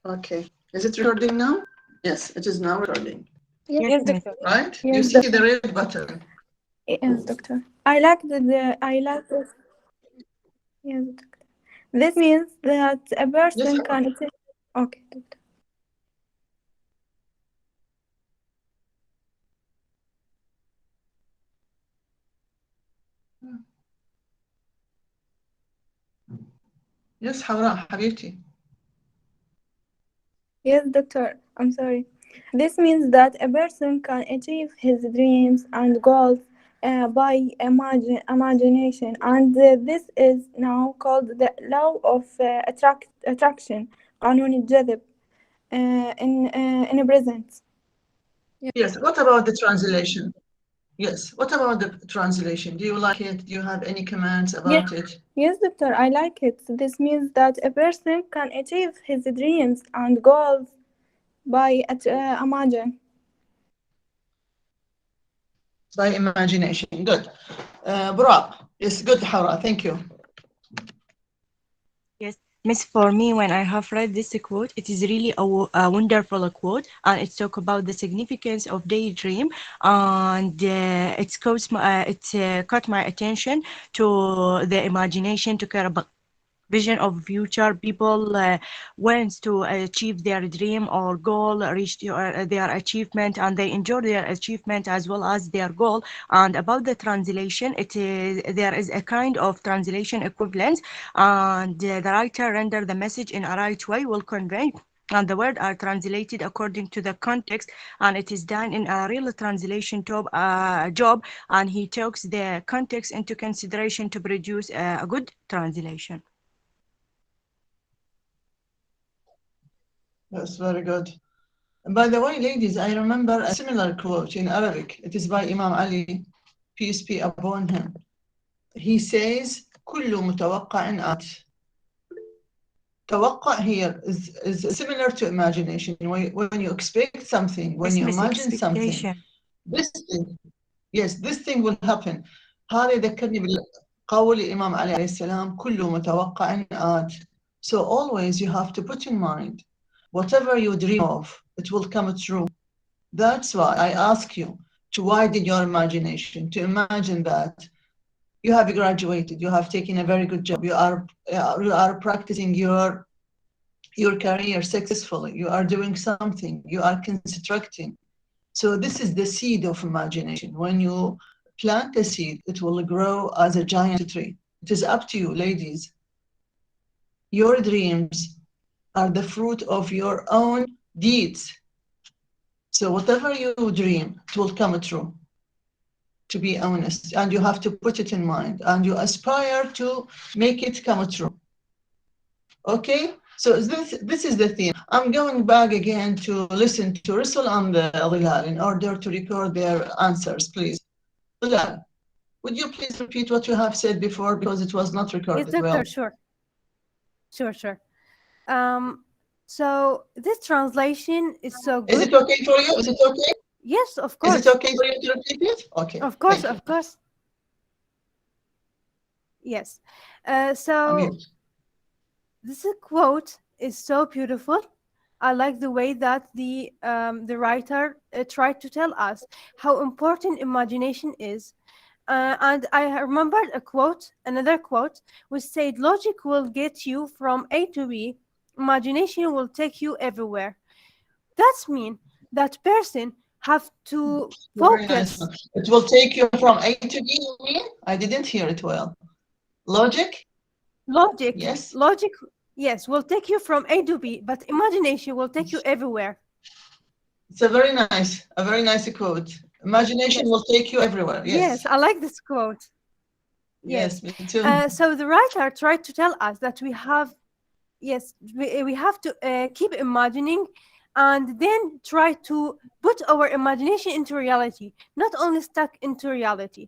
Okay. Is it recording now? Yes, it is now recording. Yes, Yes, Miss. Miss. Right? You Yes, see doctor. the red button. Yes, doctor. I like I like this. Yes, doctor. This means that a Yes, person can achieve. Okay, doctor. yes, حوراء حبيبتي. Yes, doctor. I'm sorry. This means that a person can achieve his dreams and goals by imagination, and this is now called the law of attraction, قانون الجذب, in present. Yes, what about the translation? Yes, what about the translation? Do you like it? Do you have any comments Yes, about it? yes, doctor. I like it. This means that a person can achieve his dreams and goals by imagine. By imagination. Good. Buraq. Yes, good, Hawra. Thank you. Yes, Miss, for me, when I have read this quote, it is really a wonderful quote, and it talk about the significance of daydream, and it caught my attention to the imagination to care about vision of future people wants to achieve their dream or goal, reach their achievement, and they enjoy their achievement as well as their goal. And about the translation, it is there is a kind of translation equivalent, and the writer render the message in a right way will convey, and the words are translated according to the context, and it is done in a real translation job, and he takes the context into consideration to produce a good translation. That's very good. And by the way, ladies, I remember a similar quote in Arabic. It is by Imam Ali, peace be upon him. He says, كل متوقع آت. توقع here is similar to imagination. When you expect something, when Yes, you miss, imagine something, expectation. this thing, yes, this thing will happen. هذا يذكرني بقول الإمام علي عليه السلام كل متوقع آت. So always you have to put in mind, whatever you dream of, it will come true. That's why I ask you to widen your imagination, to imagine that you have graduated, you have taken a very good job, you are practicing your career successfully, you are doing something, you are constructing. So this is the seed of imagination. When you plant a seed, it will grow as a giant tree. It is up to you, ladies. Your dreams are the fruit of your own deeds. So whatever you dream, it will come true, to be honest. And you have to put it in mind and you aspire to make it come true. Okay? So this is the theme. I'm going back again to listen to Russell and Bilal in order to record their answers, please. Bilal, would you please repeat what you have said before because it was not Yes, recorded doctor, well? sure. Sure, sure. Um, so this translation is so Is good. it okay for you? Is it okay? Yes, of Is it course. okay for you to repeat it? Okay, Of course, thank you. of course. Yes. I'm So here. this quote is so beautiful. I like the way that the writer tried to tell us how important imagination is. And I remembered another quote, which said, "Logic will get you from A to B. Imagination will take you everywhere." That's mean that person have to Very nice focus. one. It will take you from A to B, you mean? I didn't hear it well. Logic? Logic, Yes. logic, yes, will take you from A to B, but imagination will take you everywhere. It's a very nice quote. Imagination Yes, will take you everywhere. yes, Yes. I like this quote. Yes, Yes. me too. So the writer tried to tell us that we have to keep imagining and then try to put our imagination into reality, not only stuck into reality.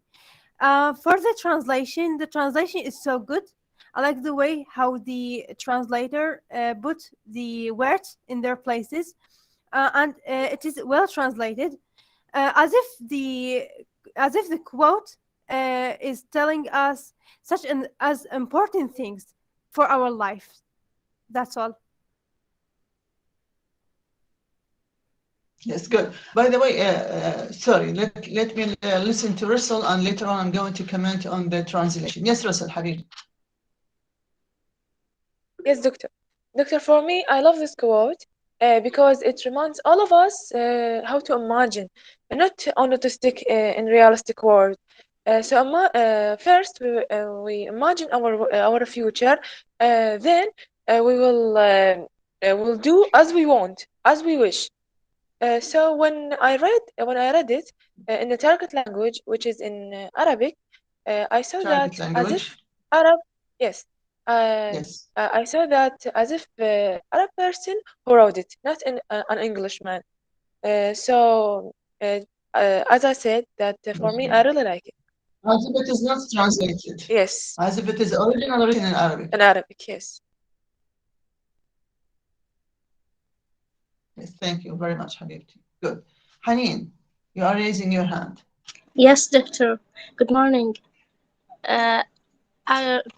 For the translation is so good. I like the way how the translator put the words in their places, and it is well translated, as if the quote is telling us such an as important things for our life. That's all. Yes, good. By the way, sorry, let me listen to Russell, and later on I'm going to comment on the translation. Yes, Russell, Habib. Yes, Doctor. Doctor, for me, I love this quote because it reminds all of us how to imagine, and not only to stick in realistic world. First, we imagine our future. Then we will do as we want, as we wish. So when I read it in the Turkic language, which is in Arabic, I saw Target that as if language. Arab, yes, Yes. I saw that as if Arab person who wrote it, not an Englishman. So as I said, that for me, I really like it. As if it is not translated. Yes, As if it is original written in Arabic. in Arabic, yes. Yes, thank you very much, Habibti. Good. Haneen, you are raising your hand. Yes, doctor. Good morning.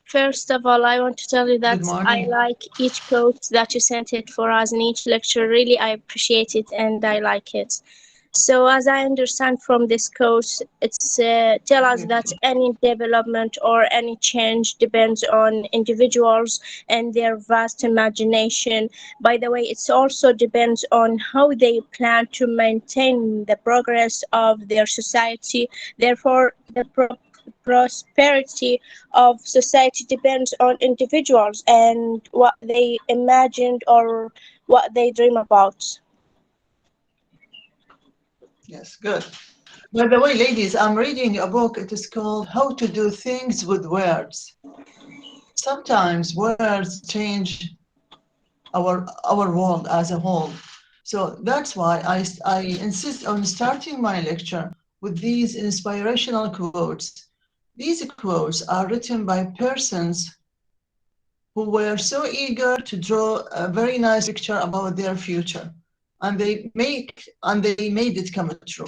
First of all, I want to tell you that Good I morning. like each quote that you sent it for us in each lecture. Really, I appreciate it and I like it. So, as I understand from this quote, it's tell us that any development or any change depends on individuals and their vast imagination. By the way, it also depends on how they plan to maintain the progress of their society. Therefore, the prosperity of society depends on individuals and what they imagined or what they dream about. Yes, good. By the way, ladies, I'm reading a book. It is called How to Do Things with Words. Sometimes words change our world as a whole. So that's why I insist on starting my lecture with these inspirational quotes. These quotes are written by persons who were so eager to draw a very nice picture about their future, and they made it come true,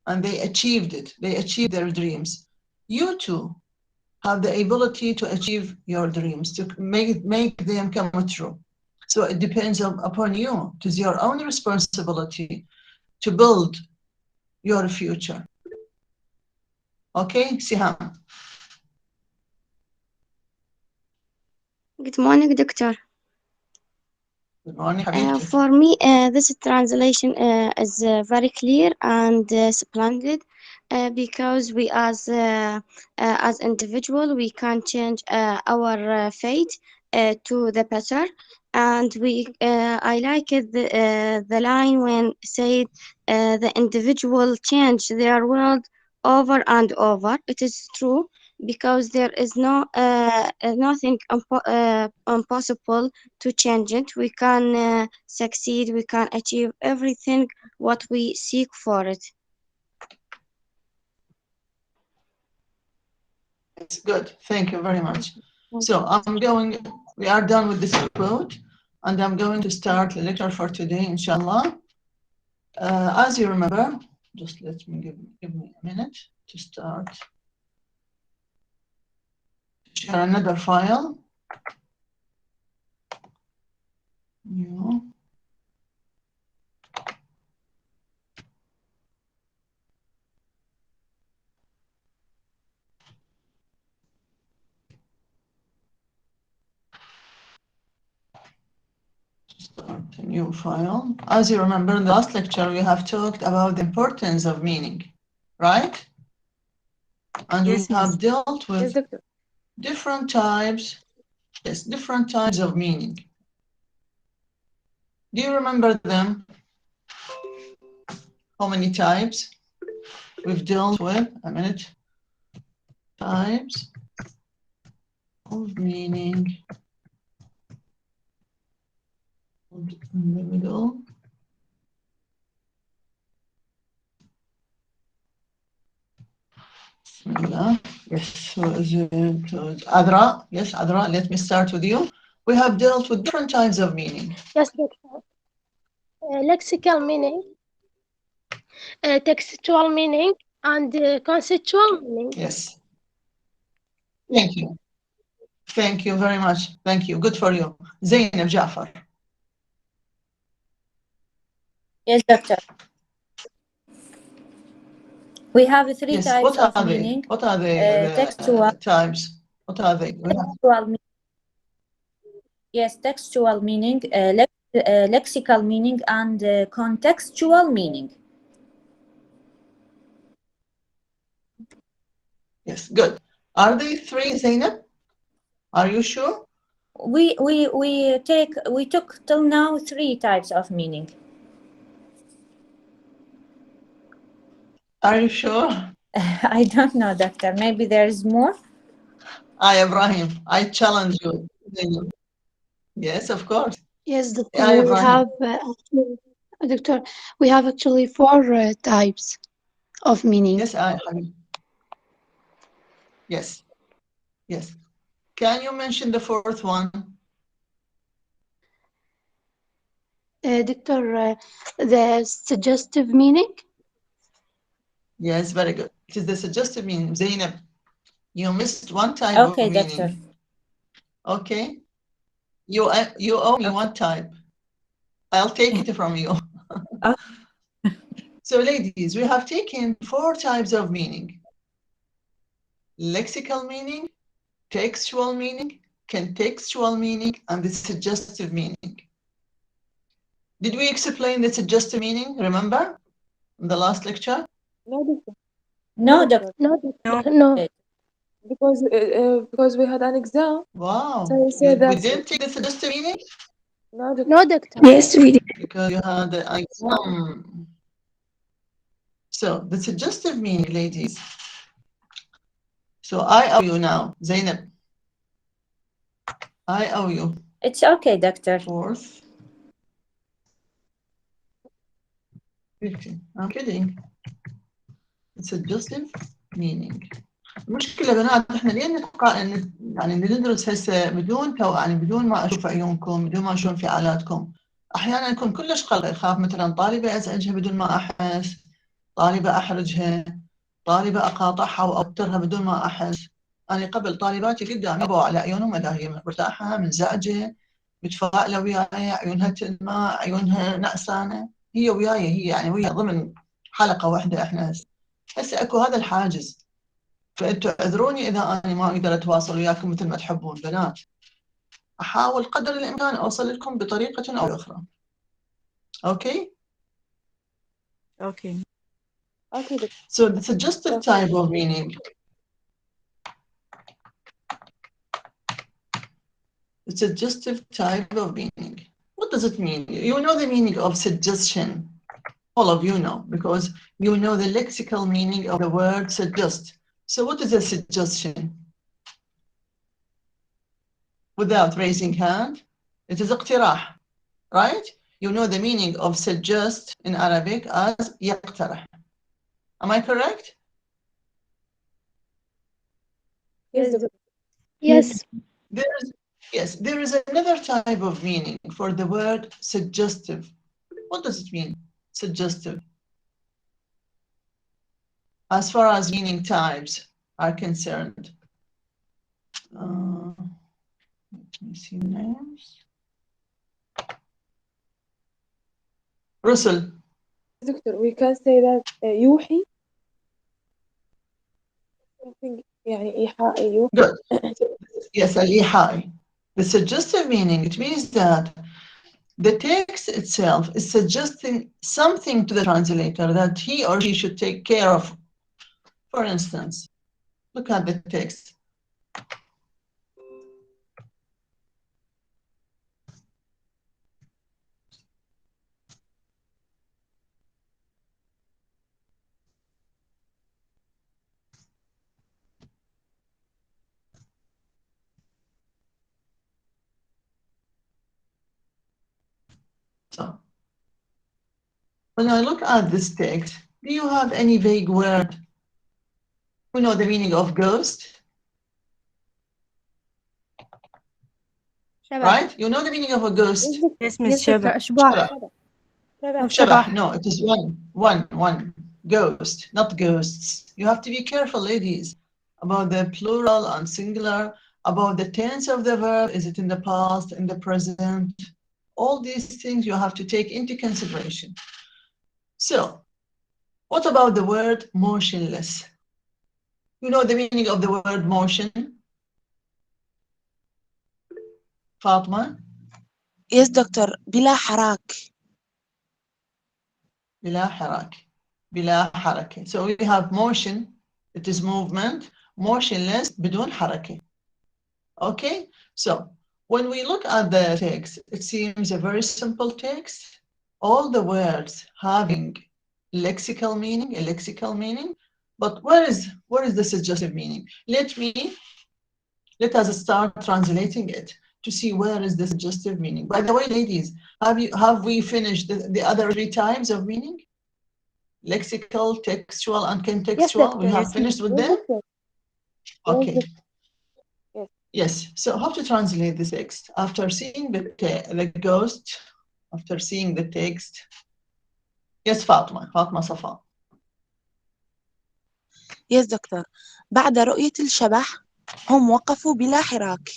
and they achieved it. They achieved their dreams. You too have the ability to achieve your dreams, to make them come true. So it depends upon you. It is your own responsibility to build your future. Okay, Siham. Good morning, doctor. Good morning, Habibti. For me, this translation is very clear and splendid because we, as individual, we can change our fate to the better. And I like it, the line when said the individual change their world over and over. It is true because there is nothing impossible to change it. We can succeed, we can achieve everything what we seek for it. It's good. Thank you very much. So we are done with this quote, and I'm going to start the lecture for today, inshallah. As you remember, just let me give me a minute to start. Share another file. New. Start a new file. As you remember, in the last lecture, we have talked about the importance of meaning, right? And Yes, we have Miss. dealt Yes, with Doctor. different types of meaning. Do you remember them? How many types we've dealt with? A minute. Types of meaning. In the middle. Yes, so Adra, yes, Adra, let me start with you. We have dealt with different types of meaning. Yes, doctor. Lexical meaning, textual meaning, and conceptual meaning. Yes. Thank you. Thank you very much. Thank you. Good for you. Zainab Jafar. Yes, doctor. We have three Yes, types what of are they? meaning. What are the Textual, types? What are they? We have textual meaning. Yes, textual meaning, lexical meaning, and contextual meaning. Yes, good. Are they three, Zainab? Are you sure? We took till now three types of meaning. Are you sure? I don't know, doctor. Maybe there's more. Ibrahim, I challenge you. Zainab. Yes, of course. Yes, doctor, Yeah, we Ibrahim. have doctor, we have actually four types of meaning. Yes, yes, yes. Can you mention the fourth one? Doctor, the suggestive meaning. Yes, very good. It is the suggestive meaning. Zainab, you missed one type Okay, of doctor. meaning. Okay. You owe me one type. I'll take it from you. So, ladies, we have taken four types of meaning: lexical meaning, textual meaning, contextual meaning, and the suggestive meaning. Did we explain the suggestive meaning? Remember in the last lecture? No, doctor. No, doctor. No, doctor, no. Because we had an exam. Wow. So you said We that. didn't take the suggestive meaning No, doctor. No, doctor. Yes, we did. because you had the exam. So the suggestive meaning, ladies. So I owe you now, Zainab. I owe you. It's okay, doctor. Fourth. 50. I'm kidding. It's suggestive meaning. المشكلة بنات احنا ليه يعني ندرس هسه بدون يعني بدون ما اشوف عيونكم، بدون ما اشوف انفعالاتكم. احيانا يكون كلش قلق، يخاف مثلا طالبة ازعجها بدون ما احس، طالبة احرجها، طالبة اقاطعها واوترها بدون ما احس. انا قبل طالباتي قدامي يبوا على عيونهم اذا هي مرتاحة منزعجة متفائلة وياي، عيونها تلمع، عيونها نعسانة، هي وياي، هي يعني ويا ضمن حلقة واحدة احنا هسه اكو هذا الحاجز. فانتوا اعذروني اذا انا ما اقدر اتواصل وياكم مثل ما تحبون بنات. احاول قدر الامكان اوصل لكم بطريقه او اخرى. اوكي؟ Okay. Okay, doctor. So the suggestive type of meaning. The suggestive type of meaning. What does it mean? You know the meaning of suggestion. All of you know, because you know the lexical meaning of the word suggest. So what is a suggestion? Without raising hand, it is اقتراح, right? You know the meaning of suggest in Arabic as يقترح. Am I correct? Yes, doctor. Yes. There is another type of meaning for the word suggestive. What does it mean, suggestive? As far as meaning types are concerned. Let me see the names. Russell. Doctor, we can say that يوحي. Something يعني إيحاء يوحي. Good. Yes, al-ihai. The suggestive meaning, it means that the text itself is suggesting something to the translator that he or she should take care of. For instance, look at the text. So, when I look at this text, do you have any vague word? We know the meaning of ghost, right? You know the meaning of a ghost. Yes, Miss Yes, doctor. Shaba. أشباح. شبح. Shabah. No, it is one. Ghost, not ghosts. You have to be careful, ladies, about the plural and singular, about the tense of the verb. Is it in the past, in the present? All these things you have to take into consideration. So, What about the word motionless? You know the meaning of the word motion? Fatma? Yes, doctor. بلا حراك. بلا حركة. بلا حركة. So we have motion, it is movement, motionless, بدون حركة. Okay? So when we look at the text, it seems a very simple text. All the words having lexical meaning, but where is the suggestive meaning? Let us start translating it to see where is the suggestive meaning. By the way, ladies, have we finished the other 3 types of meaning? Lexical, textual, and contextual. We have finished with them? Okay. Yes. So how to translate this text? After seeing the ghost, after seeing the text. Yes, Fatma Safa. Yes, doctor. بعد رؤية الشبح هم وقفوا بلا حراك.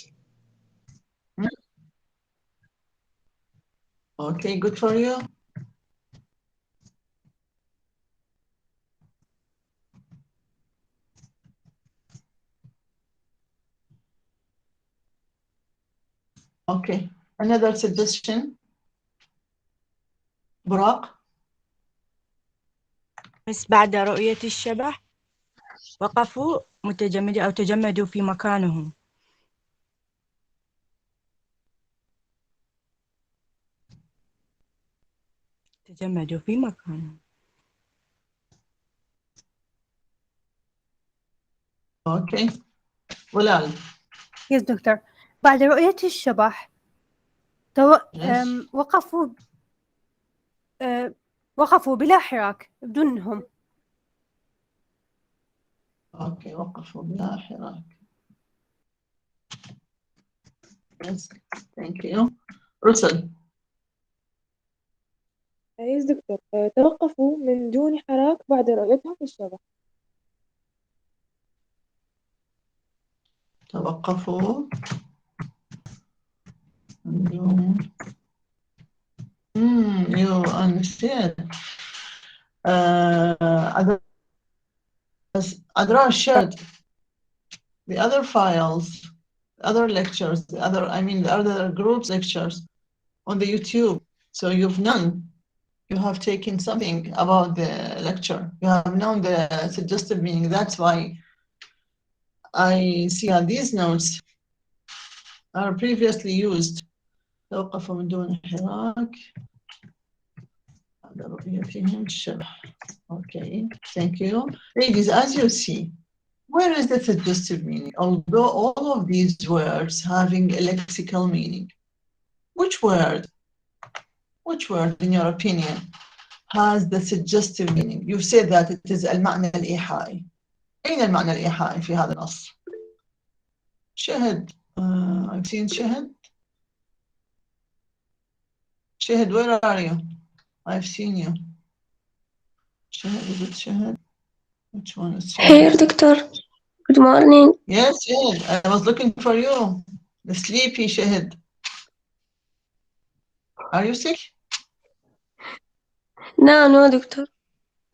Okay, good for you. Okay, another suggestion. براق. بس بعد رؤية الشبح وقفوا متجمدين أو تجمدوا في مكانهم. تجمدوا في مكانهم. Okay. ولال. Yes, doctor. بعد رؤية الشبح وقفوا بلا حراك بدونهم. Okay, وقفوا بلا حراك. Yes, thank you. رسل. Yes, دكتور. توقفوا من دون حراك بعد رؤيتهم الشبح. توقفوا من دون. You understand. Adra shared the other files, other lectures, the other groups lectures on the YouTube. So you've known, you have taken something about the lecture. You have known the suggestive meaning. That's why I see that these notes are previously used. توقف من دون حراك. Okay, thank you. Ladies, as you see, where is the suggestive meaning? Although all of these words having a lexical meaning, which word in your opinion has the suggestive meaning? You said that it is المعنى الإيحائي. أين المعنى الإيحائي في هذا النص؟ شهد. I've seen شهد. شهد, where are you? I've seen you. Shahid, is it Shahid? Which one is Shahid? Here, doctor. Good morning. Yes, Shahid. I was looking for you. The sleepy Shahid. Are you sick? No, doctor.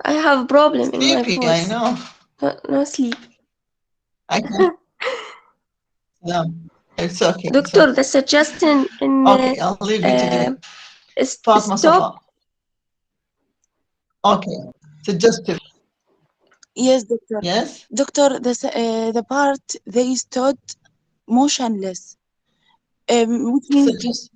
I have a problem in my Sleepy, voice. I know. No sleep. I can. No, it's okay. Doctor, it's okay. the suggestion in Okay, I'll leave you to do it. Fatma stop. Safa. Okay, suggestive. Yes, doctor. Yes? Doctor, the part they stood motionless. Which means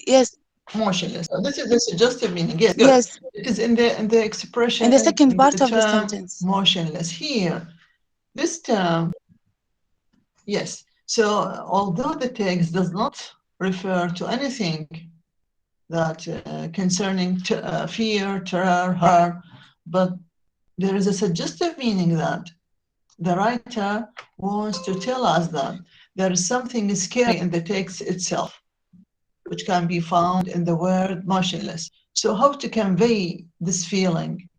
yes. Motionless. So this is the suggestive meaning. Yes, good. Yes. It is in the expression. In the second part the of the term sentence. motionless. Here, this term. Yes. So although the text does not refer to anything that concerning fear, terror, horror, but there is a suggestive meaning that the writer wants to tell us that there is something scary in the text itself, which can be found in the word motionless. So how to convey this feeling,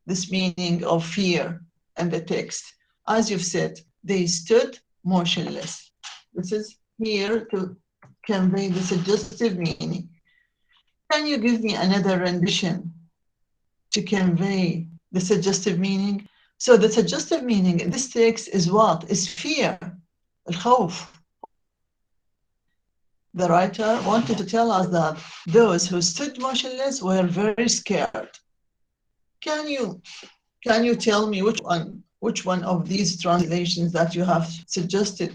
this meaning of fear in the text? As you've said, they stood motionless. This is here to convey the suggestive meaning. Can you give me another rendition to convey the suggestive meaning. So the suggestive meaning in this text is what? Is fear, الخوف. The writer wanted to tell us that those who stood motionless were very scared. Can you tell me which one of these translations that you have suggested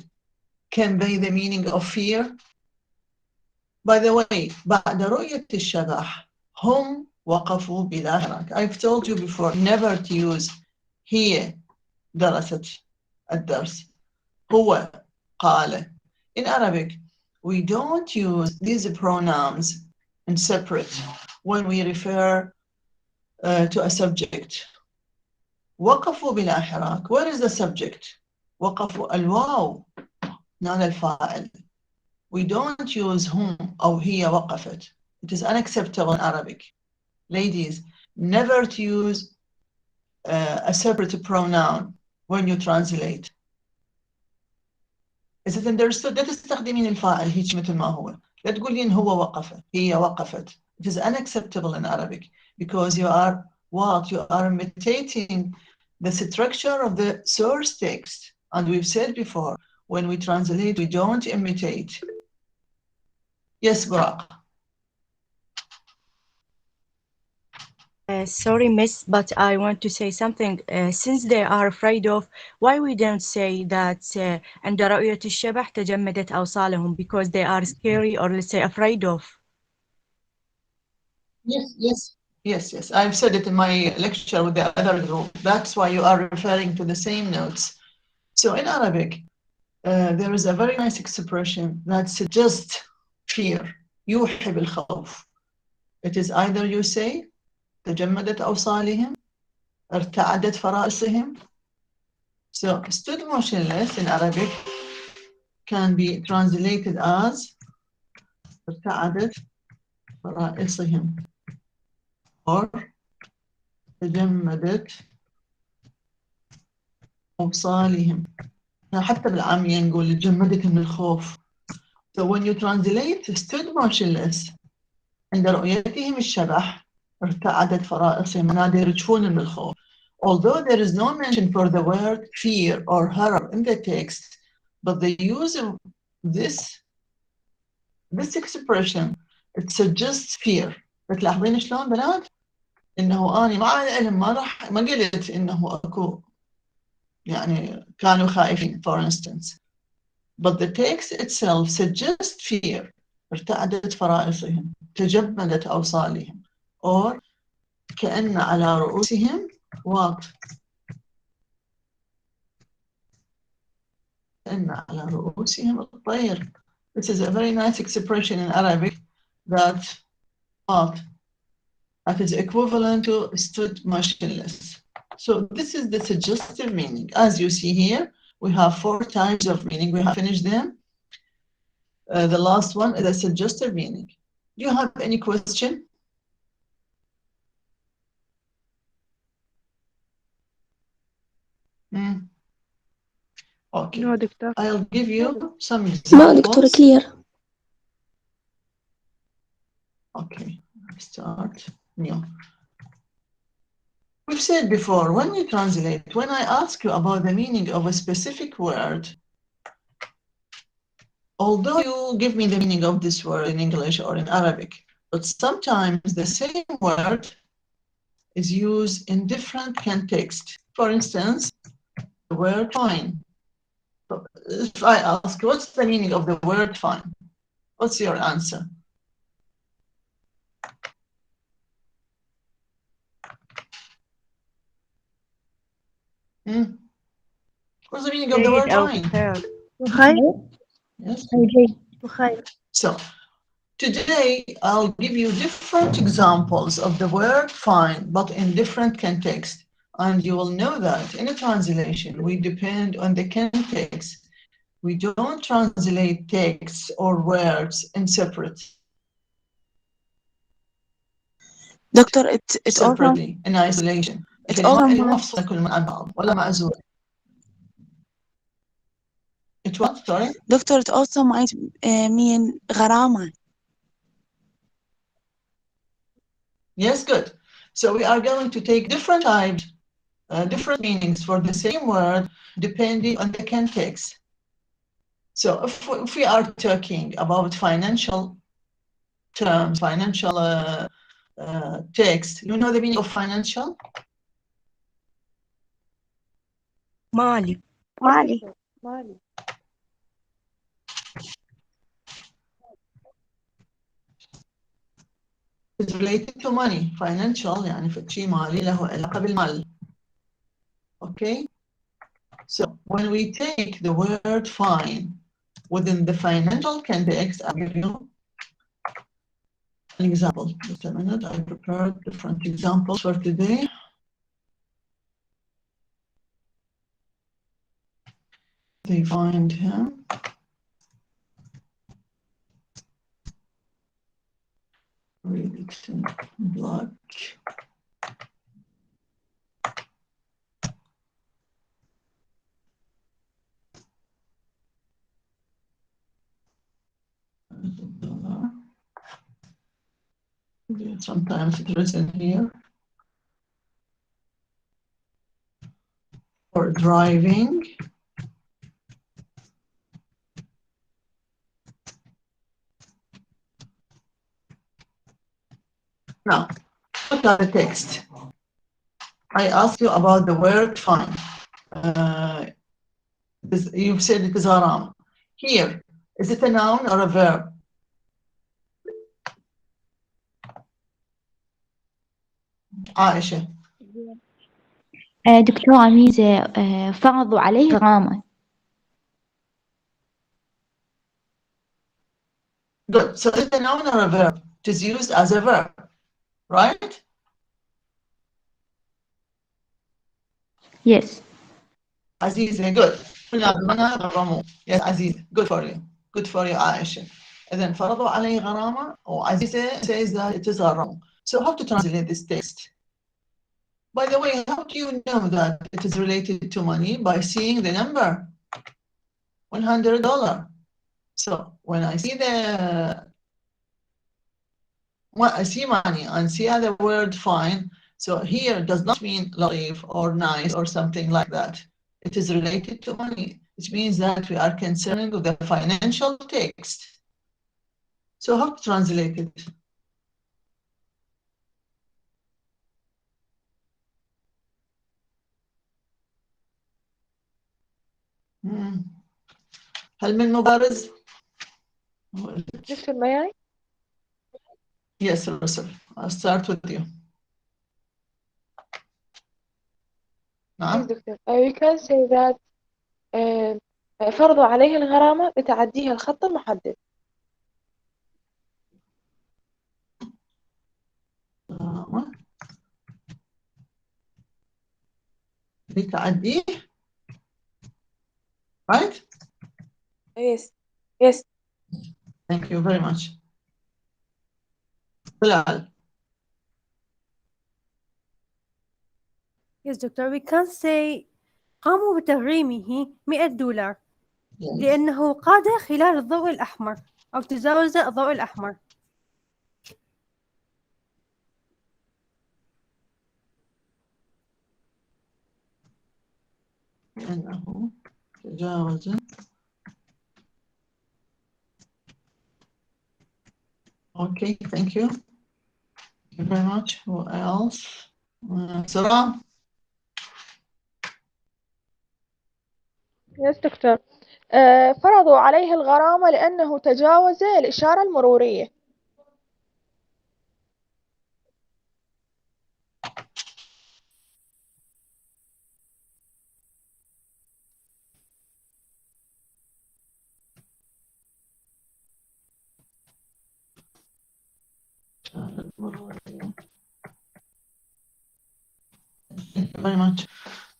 convey the meaning of fear? By the way, بعد رؤية الشبح هم وقفوا بلا حراك. I've told you before never to use هي درست الدرس. هو قال. In Arabic, we don't use these pronouns in separate when we refer to a subject. وقفوا بلا حراك. Where is the subject? وقفوا الواو not الفاعل. We don't use هم أو هي وقفت. It is unacceptable in Arabic. Ladies, never to use a separate pronoun when you translate. Is it understood? لا تستخدمين الفاعل هيك مثل ما هو. لا تقولين هو وقف, هي وقفت. It is unacceptable in Arabic because you are what? You are imitating the structure of the source text. And we've said before, when we translate, we don't imitate. Yes, Burak. Sorry, miss, but I want to say something. Since they are afraid of, why we don't say that عند رؤية الشبح تجمدت أوصالهم, because they are scary or let's say afraid of. Yes. I've said it in my lecture with the other group. That's why you are referring to the same notes. So in Arabic, there is a very nice expression that suggests fear. يوحي بالخوف. It is either you say تجمدت أوصالهم, ارتعدت فرائصهم. So stood motionless in Arabic can be translated as ارتعدت فرائصهم or تجمدت أوصالهم. حتى بالعامية نقول تجمدت من الخوف. So when you translate stood motionless عند رؤيتهم الشبح ارتعدت فرائصهم, معناها يرجفون من الخوف. Although there is no mention for the word fear or horror in the text, but the use of this expression, it suggests fear. بتلاحظين شلون بنات؟ إنه أنا مع العلم ما قلت إنه أكو يعني كانوا خائفين, for instance. But the text itself suggests fear. ارتعدت فرائصهم, تجمدت أوصالهم, or كأن على رؤوسهم what? كأن على رؤوسهم الطير. This is a very nice expression in Arabic that what? That is equivalent to stood motionless. So this is the suggestive meaning. As you see here, we have 4 types of meaning. We have finished them. The last one is a suggestive meaning. Do you have any question? Okay. No, Doctor. I'll give you some No, examples. Doctor, clear. Okay, let's start new. We've said before, when we translate, when I ask you about the meaning of a specific word, although you give me the meaning of this word in English or in Arabic, but sometimes the same word is used in different contexts. For instance, the word fine. If I ask, what's the meaning of the word fine? What's your answer? What's the meaning of the word fine? Yes. So today I'll give you different examples of the word fine, but in different contexts. And you will know that in a translation, we depend on the context. We don't translate texts or words in separate. Doctor, it's separately, in isolation. It's also It what? Sorry? Doctor, it also might mean غرامة. Yes, good. So we are going to take different types, different meanings for the same word, depending on the context. So if we are talking about financial terms, financial text, you know the meaning of financial? Mali. Mali. Mali. It's related to money. Financial يعني فشي مالي له علاقة بالمال. Okay? So when we take the word fine within the financial context, I'll give you an example. Just a minute, I prepared different examples for today. They find him. Reduction block. Sometimes it is in here. For driving. Now, look at the text. I asked you about the word fine. You've said it is haram. Here, is it a noun or a verb? عائشة. دكتورة ميزة فرضوا عليه غرامة. Good. So is it a noun or a verb? It is used as a verb, right? Yes. Aziz, good. Yes, Aziz, good for you. Good for you, Aisha. إذن فرضوا عليه غرامة, or Aziz says that it is غرامة. So how to translate this text? By the way, how do you know that it is related to money? By seeing the number, $100. So when I see I see money and see the word fine, so here does not mean latif or nice or something like that. It is related to money, which means that we are concerned with the financial text. So how to translate it? هل من مبارز؟ Dr. May I? Yes, Russell. I'll start with you. Yes, Doctor. We can say that فرضوا عليه الغرامة بتعديها الخط المحدد. بتعديه, right? Yes. Yes. Thank you very much. Bilal. Yes, doctor. We can say قاموا بتغريمه $100 لأنه قاد خلال الضوء الأحمر أو تجاوز الضوء الأحمر. لأنه تجاوز. Okay, thank you. Thank you very much. Who else? Sarah? Yes, Doctor. فرضوا عليه الغرامة لأنه تجاوز الإشارة المرورية. Thank you very much.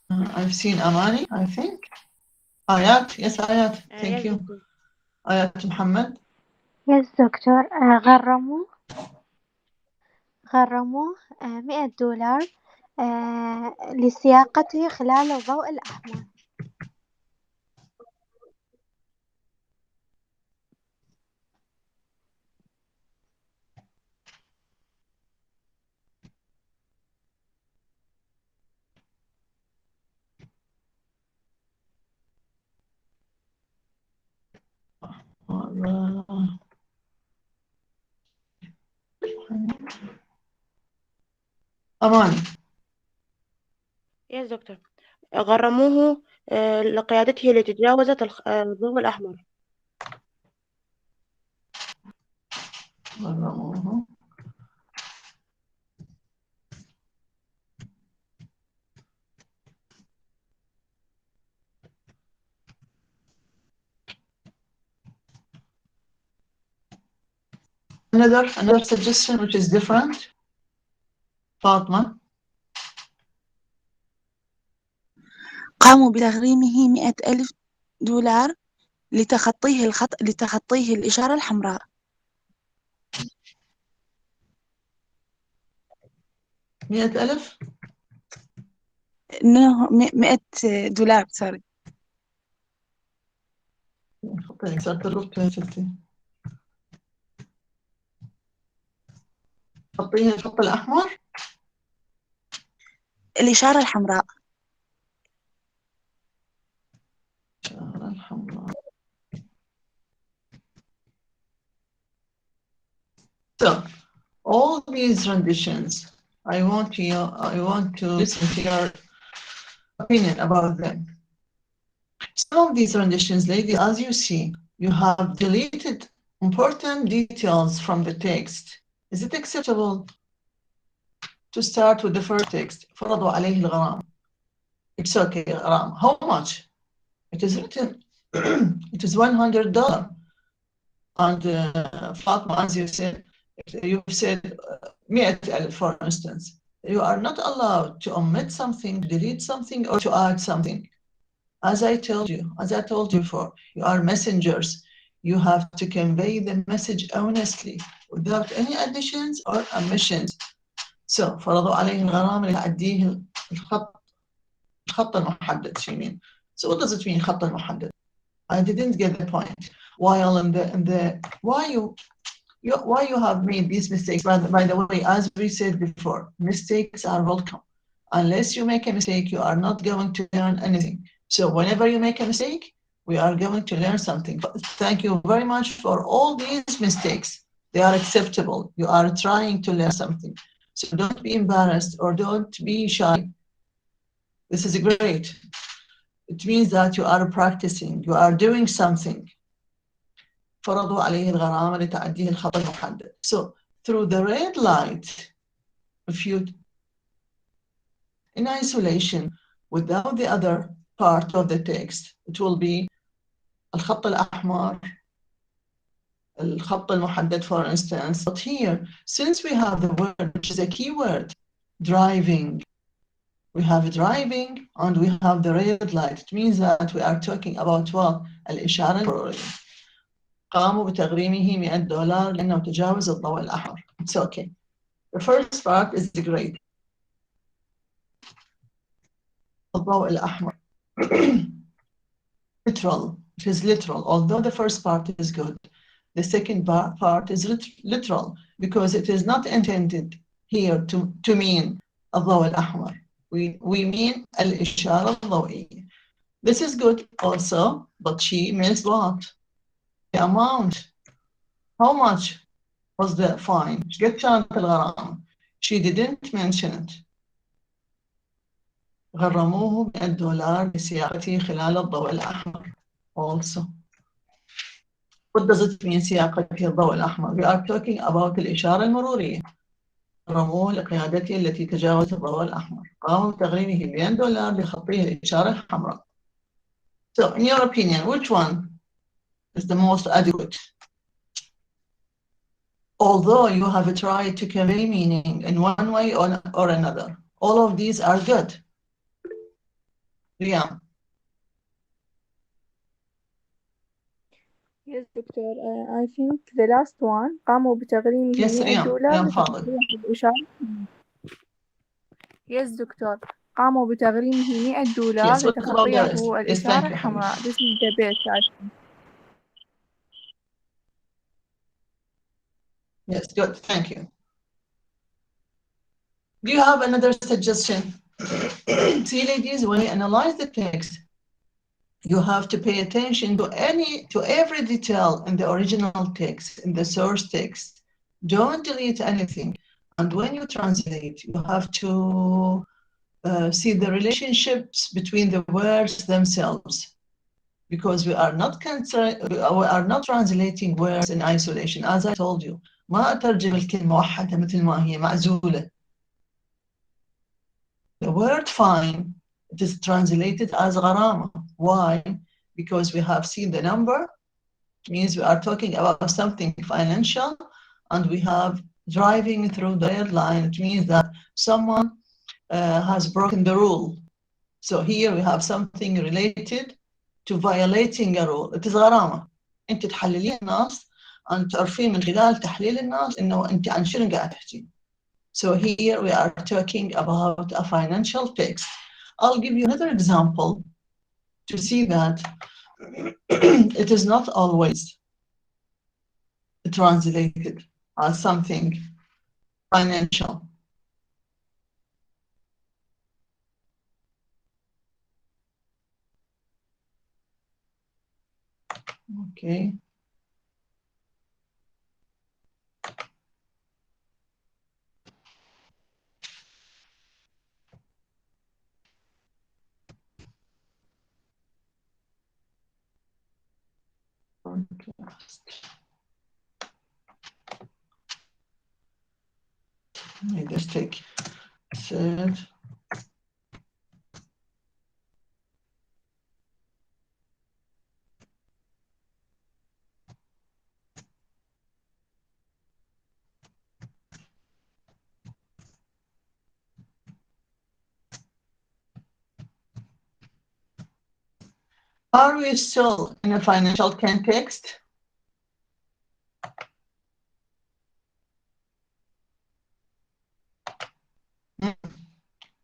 I've seen Amani, I think. Ayat, yes, Ayat. Thank you. Ayat Muhammad. Yes, doctor. غرموه $100 لسياقته خلال الضوء الأحمر. أمان. يس دكتور. غرموه لقيادته التي تجاوزت الضوء الأحمر. غرموه Another suggestion which is different. فاطمة. قاموا بتغريمه $100,000 لتخطيه الإشارة الحمراء. 100,000 إنه $100 سوري. صارت حطيه الخط الأحمر. الإشارة الحمراء. الإشارة الحمراء. So all these renditions, I want to listen to your opinion about them. Some of these renditions, ladies, as you see, you have deleted important details from the text. Is it acceptable to start with the first text? فرضوا عليه الغرام. It's okay, غرام. How much? It is written, it is $100. And Fatma, as you said, you said 100,000, for instance. You are not allowed to omit something, delete something, or to add something. As I told you before, you are messengers. You have to convey the message honestly, without any additions or omissions. So, فرضوا عليه الغرامة لتعديه الخط المحدد. شو mean? So what does it mean خط المحدد? I didn't get the point. While why you have made these mistakes? By the way, as we said before, mistakes are welcome. Unless you make a mistake, you are not going to learn anything. So whenever you make a mistake, we are going to learn something. Thank you very much for all these mistakes. They are acceptable. You are trying to learn something. So don't be embarrassed or don't be shy. This is great. It means that you are practicing, you are doing something. فرضوا عليه الغرامة لتعديه الخط المحدد. So through the red light, if you in isolation without the other part of the text, it will be الخط الأحمر, الخط المحدد, for instance. But here, since we have the word, which is a key word, driving, we have driving and we have the red light. It means that we are talking about what? الإشارة المرورية. قاموا بتغريمه $100 لأنه تجاوز الضوء الأحمر. It's okay. The first part is great. الضوء الأحمر. Literal. It is literal. Although the first part is good, the second part is literal because it is not intended here to mean الضوء الأحمر. We mean الإشارة الضوئية. This is good also, but she means what? The amount. How much was the fine? قد كانت الغرامة? She didn't mention it. غرموه $100 لسياقته خلال الضوء الأحمر. Also. What does it mean سياقته الضوء الأحمر? We are talking about الإشارة المرورية. غرموه لقيادته التي تجاوزت الضوء الأحمر. قاموا بتغريمه $100 لخطيه الإشارة الحمراء. So, in your opinion, which one is the most adequate? Although you have tried to convey meaning in one way or another, all of these are good. Liam. Yes, Doctor. I think the last one قاموا بتغريمه $100 الإشارة. Yes, Doctor. قاموا بتغريمه $100 لتخطيه الإشارة الحمراء. This is the best, I think. Yes, good. Thank you. Do you have another suggestion? See, ladies, when we analyze the text, you have to pay attention to every detail in the original text, in the source text. Don't delete anything. And when you translate, you have to see the relationships between the words themselves, because we are not translating words in isolation. As I told you, ما أترجم الكلمة وحدها مثل ما هي معزولة. The word fine, it is translated as غرامة. Why? Because we have seen the number, means we are talking about something financial, and we have driving through the red line. It means that someone has broken the rule. So here we have something related to violating a rule. It is غرامة. أنت تحللين الناس أن تعرفين من خلال تحليل الناس إنه أنت عن شنو قاعد تحكي. So here we are talking about a financial text. I'll give you another example to see that it is not always translated as something financial. Okay. Let me just take third. Are we still in a financial context?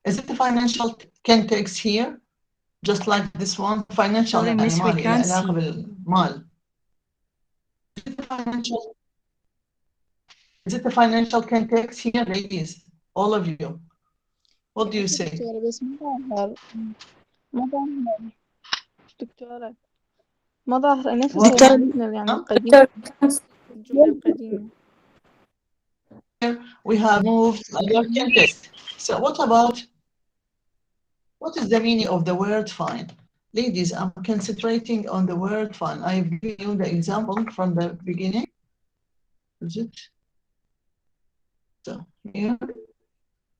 Is it the financial context here? Just like this one, financial Sorry, يعني miss, we مالي can't علاقة see. بالمال. Is it the financial context here, ladies? All of you. What do you say? دكتورة بس ما ظاهر دكتورة ما ظاهر نفس مادتنا يعني القديمة الجملة القديمة. We have moved other context. So what is the meaning of the word fine? Ladies, I'm concentrating on the word fine. I've given you the example from the beginning. Is it? So here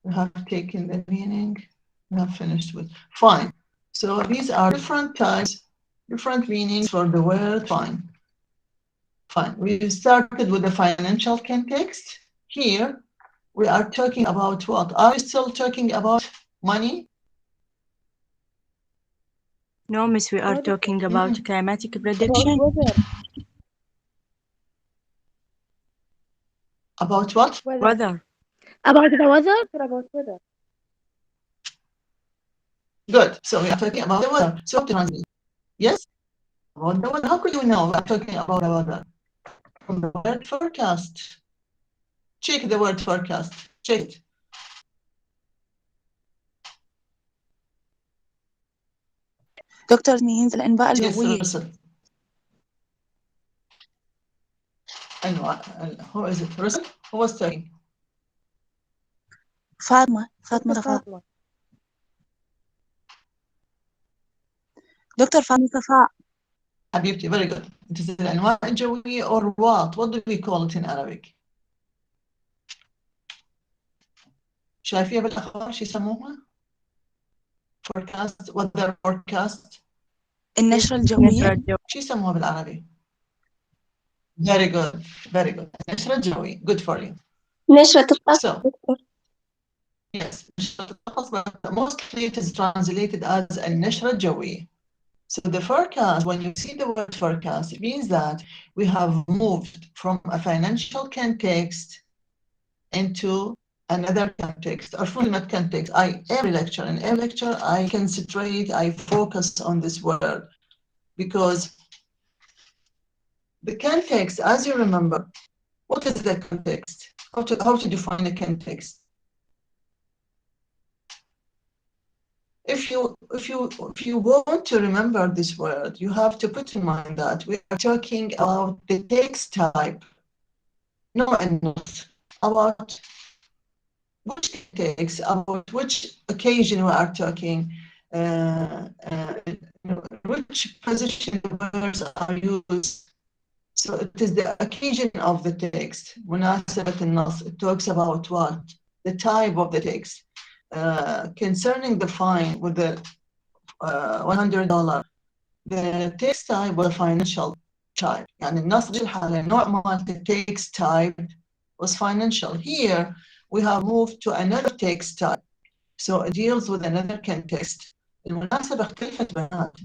we have taken the meaning. We have finished with fine. So these are different types, different meanings for the word fine. Fine. We started with the financial context. Here we are talking about what? Are we still talking about money? No, miss, we are talking about climatic About prediction. weather. About what? Weather. About the weather? About weather. Good. So we are talking about the weather. So translate. Yes? About the weather. How could you know we are talking about the weather? From the word forecast. Check the word forecast. Check it. دكتور means الأنباء الجوية. Yes, who is it? Russell? Who was talking? فاطمة صفاء. دكتور فاطمة صفاء. حبيبتي, very good. It is الأنواع الجوية or what? What do we call it in Arabic? شايفيها بالأخبار شو يسموها؟ forecast, weather forecast. النشرة الجوية. شو يسموها بالعربي؟ Very good, very good. النشرة الجوية. Good for you. نشرة الطقس. So, yes, نشرة الطقس, but mostly it is translated as النشرة الجوية. So the forecast, when you see the word forecast, it means that we have moved from a financial context into another context, or format context. Every lecture, I concentrate, I focus on this word, because the context, as you remember, what is the context? How to define a context? if you want to remember this word, you have to put in mind that we are talking about the text type, not about which text, about which occasion we are talking, which position the words are used. So it is the occasion of the text. مناسبة النص. It talks about what? The type of the text. Concerning the fine with the $100, the text type was financial type. يعني النص دي الحالة النوع مالت the text type was financial. Here we have moved to another text type. So it deals with another context. المناسبة اختلفت بنات.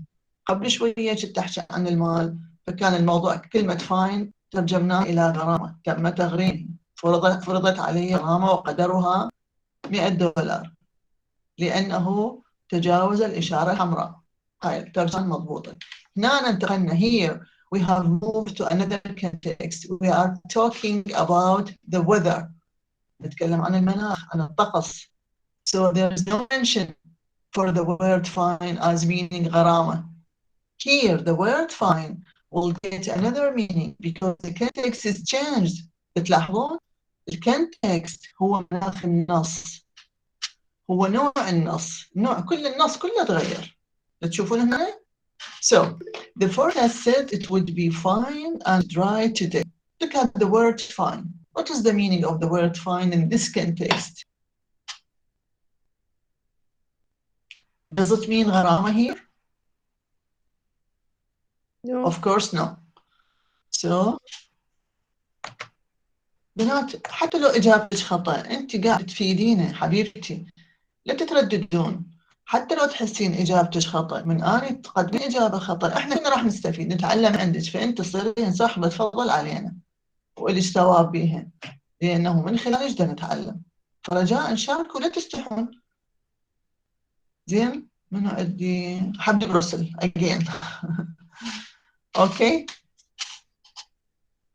قبل شوية كنت أحكي عن المال، فكان الموضوع كلمة فاين ترجمناه إلى غرامة، تم تغريم، فرضت علي غرامة وقدرها $100 لأنه تجاوز الإشارة الحمراء. هاي الترجمة مضبوطة. هنا انتقلنا. Here we have moved to another context. We are talking about the weather. نتكلم عن المناخ، عن الطقس. So there is no mention for the word fine as meaning غرامة. Here the word fine will get another meaning because the context is changed. بتلاحظون؟ الكونتكست هو مناخ النص، هو نوع النص، نوع كل النص كله تغير. تشوفون هنا؟ So the forecast said it would be fine and dry today. Look at the word fine. What is the meaning of the word fine in this context? Does it mean غرامة here? No. Of course no. So بنات حتى لو إجابتك خطأ أنت قاعد تفيدينا حبيبتي، لا تترددون. حتى لو تحسين إجابتك خطأ من أنا تقدمي إجابة خطأ، إحنا كنا راح نستفيد نتعلم عندك، فأنت تصيرين صاحبة فضل علينا وإلك ثواب بيها، لأنه من خلالك نقدر نتعلم. فرجاء شاركوا لا تستحون. زين؟ منو عندي؟ حبيب رسل again. أوكي؟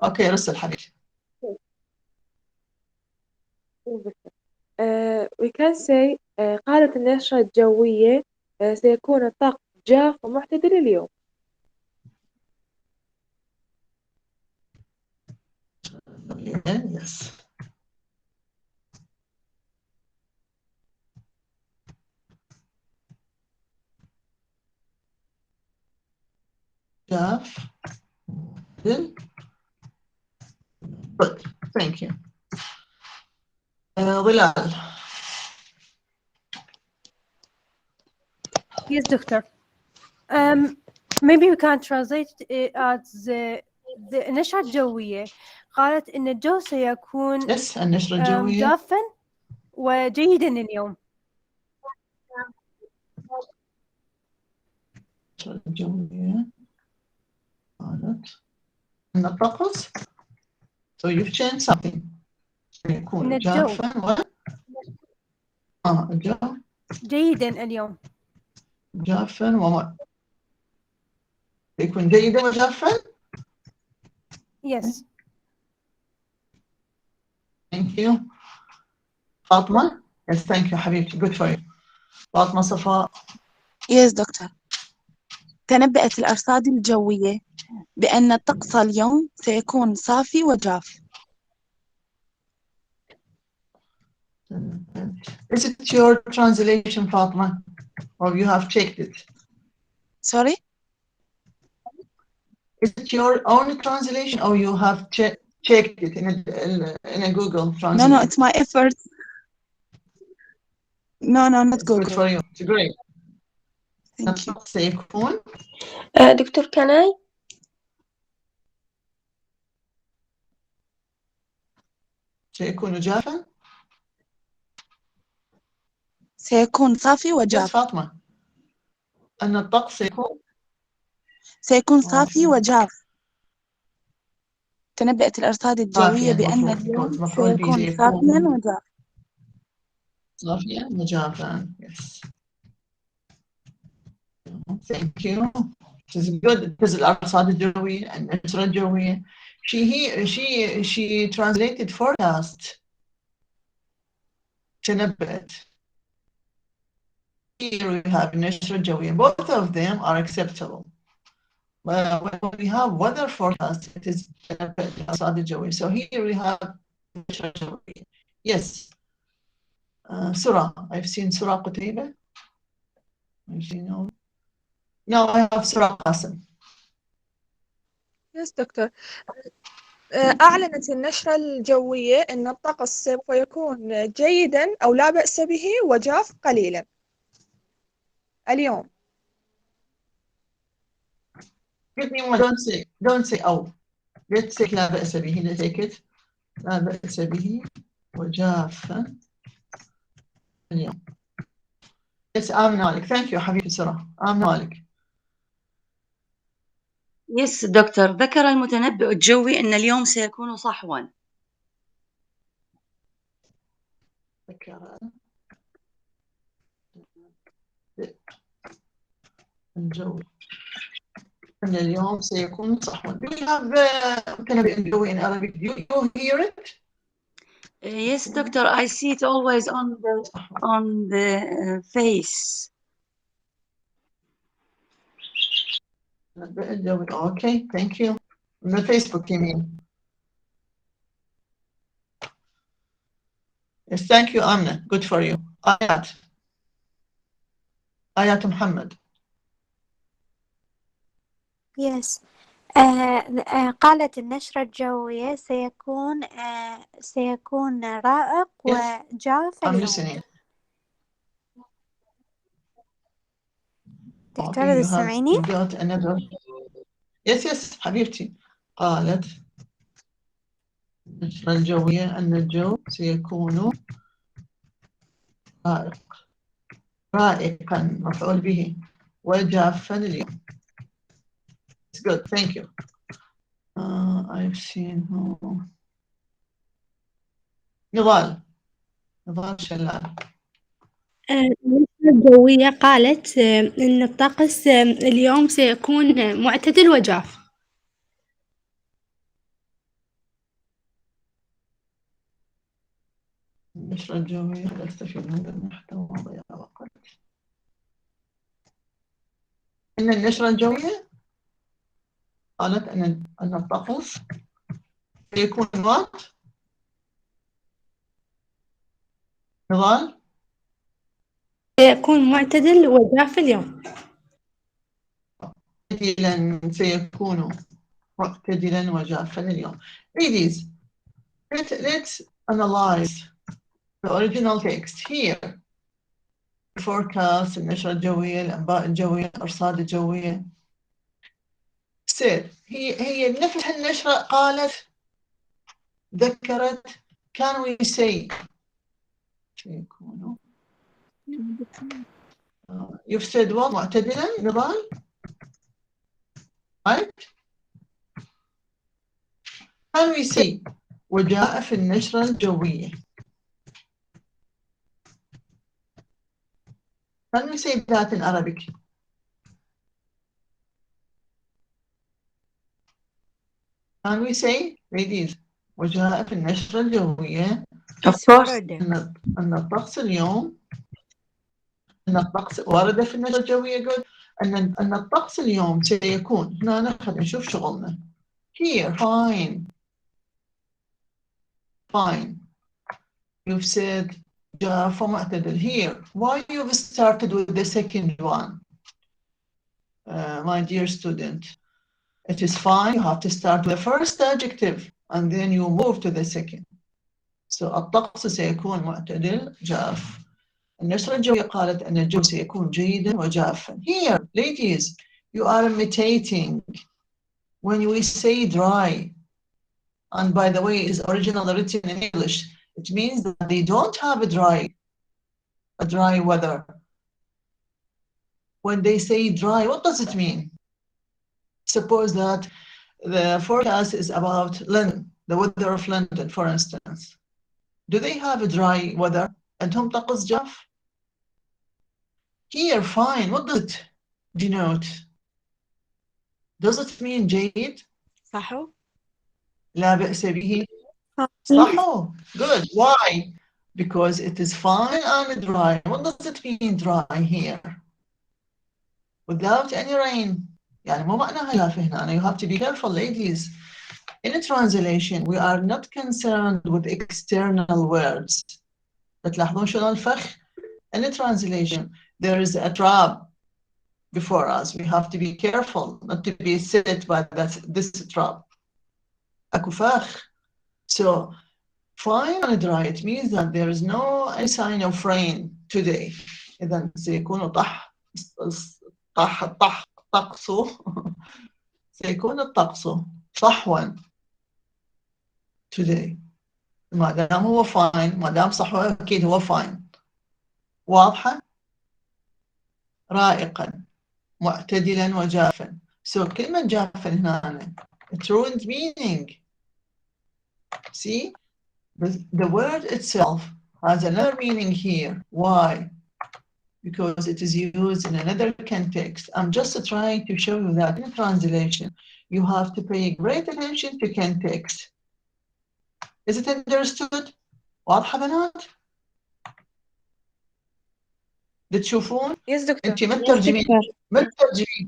أوكي رسل حبيبي. We can say قالت النشرة الجوية سيكون الطقس جاف ومعتدل اليوم. Yes. جاف. Good. Thank you. ظلال. Yes, doctor. Maybe we can translate it as the النشرة الجوية قالت إن الجو سيكون Yes, النشرة الجوية. جافا وجيدا اليوم. النشرة الجوية قالت إن الطقس. So you've changed something. يكون جافا الجو جيدا اليوم. جافا يكون جيدا وجافا. Yes. Thank you. فاطمة. Yes, thank you حبيبتي. Good for you. فاطمة صفاء. Yes, doctor. تنبأت الأرصاد الجوية بأن الطقس اليوم سيكون صافي وجاف. Is it your translation, Fatma, or you have checked it? Sorry? Is it your own translation, or you have checked it in a Google translation? No, it's my effort. No, not it's Google. Good for you. It's great. Thank you. سيكون. دكتور can I? سيكون جافا. سيكون صافي وجاف. Yes, فاطمة. أن الطقس سيكون صافي وجاف. تنبأت الأرصاد الجوية بأن اليوم سيكون صافيا وجاف. صافيا وجافا. Yes. Thank you. It is good. It is الأرصاد الجوية النشرة الجوية. She translated forecast. تنبأت. here we have النشرة الجوية. Both of them are acceptable. When we have weather forecast, it is الأرصاد الجوية. So here we have النشرة الجوية. Yes. Surah. I've seen Surah Qutayba. Now I have Surah Qasim. Yes, دكتور. أعلنت النشرة الجوية أن الطقس سوف يكون جيدا أو لا بأس به وجاف قليلا اليوم. Give me one. Don't say oh. Let's say لا بأس به. Let's take it. لا بأس به وجافا اليوم. Yes, آمنة مالك. Thank you حبيبي سرى. آمنة مالك. يس دكتور، ذكر المتنبئ الجوي أن اليوم سيكون صحوا. ذكر الجوي أن اليوم سيكون صحوا. Do you have المتنبئ الجوي in Arabic? Do you hear it? Yes, doctor. I see it always on the face. Okay, thank you. On the Facebook, you mean? Yes, thank you, Amna. Good for you. Ayat Muhammad. Yes. قالت النشرة الجوية سيكون رائق وجاف I'm اليوم. listening. دكتورة تسمعيني؟ Yes حبيبتي. قالت النشرة الجوية أن الجو سيكون رائقا مفعول به وجافا اليوم. It's good, thank you. I've seen نضال شلال. النشرة الجوية قالت إن الطقس اليوم سيكون معتدل وجاف. النشرة الجوية لا أستفيد من المحتوى ضياع وقت. إن النشرة الجوية قالت أن الطقس سيكون نضال سيكون معتدل وجاف اليوم. سيكون معتدلا وجافا اليوم. Ladies, let's analyze the original text here. Forecast, النشرة الجوية، الأنباء الجوية، الأرصاد الجوية. هي نفس النشرة قالت ذكرت can we say سيكون you've said what معتدلا نضال right can we say وجاء في النشرة الجوية can we say that in Arabic can we say ladies وجاء في النشرة الجوية Of course. أن الطقس اليوم أن الطقس ورد في النشرة الجوية يقول أن الطقس اليوم سيكون هنا نشوف شغلنا here fine you've said جاف ومعتدل here why you've started with the second one my dear student it is fine you have to start with the first adjective and then you move to the second so الطقس سيكون معتدل جاف النشرة الجوية قالت أن الجو سيكون جيدا وجافا. Here, ladies, you are imitating when we say dry. And by the way, it's originally written in English. It means that they don't have a dry weather. When they say dry, what does it mean? Suppose that the forecast is about London, the weather of London, for instance. Do they have a dry weather? عندهم طقس جاف? Here, fine. What does it denote? Does it mean جيد? صحو. لا بأس به. صحو. Good. Why? because it is fine and dry. What does it mean dry here? Without any rain. يعني مو معناها جاف هنا. You have to be careful, ladies. In a translation, we are not concerned with external words. بتلاحظون شنو الفخ؟ In a translation, there is a trap before us. We have to be careful not to be set by this trap. أكو فخ. So, fine and dry, it means that there is no any sign of rain today. إذا سيكون طقس سيكون الطقس صحوا today. ما دام هو fine، ما دام صحوا أكيد هو fine. واضحة؟ رائقا، معتدلا وجافا. So كلمة جافا هنا it ruined meaning. See? The word itself has another meaning here. Why? Because it is used in another context. I'm just trying to show you that in translation, you have to pay great attention to context. Is it understood? واضحة بنات؟ بتشوفون؟ Yes, doctor. أنت ما تترجمين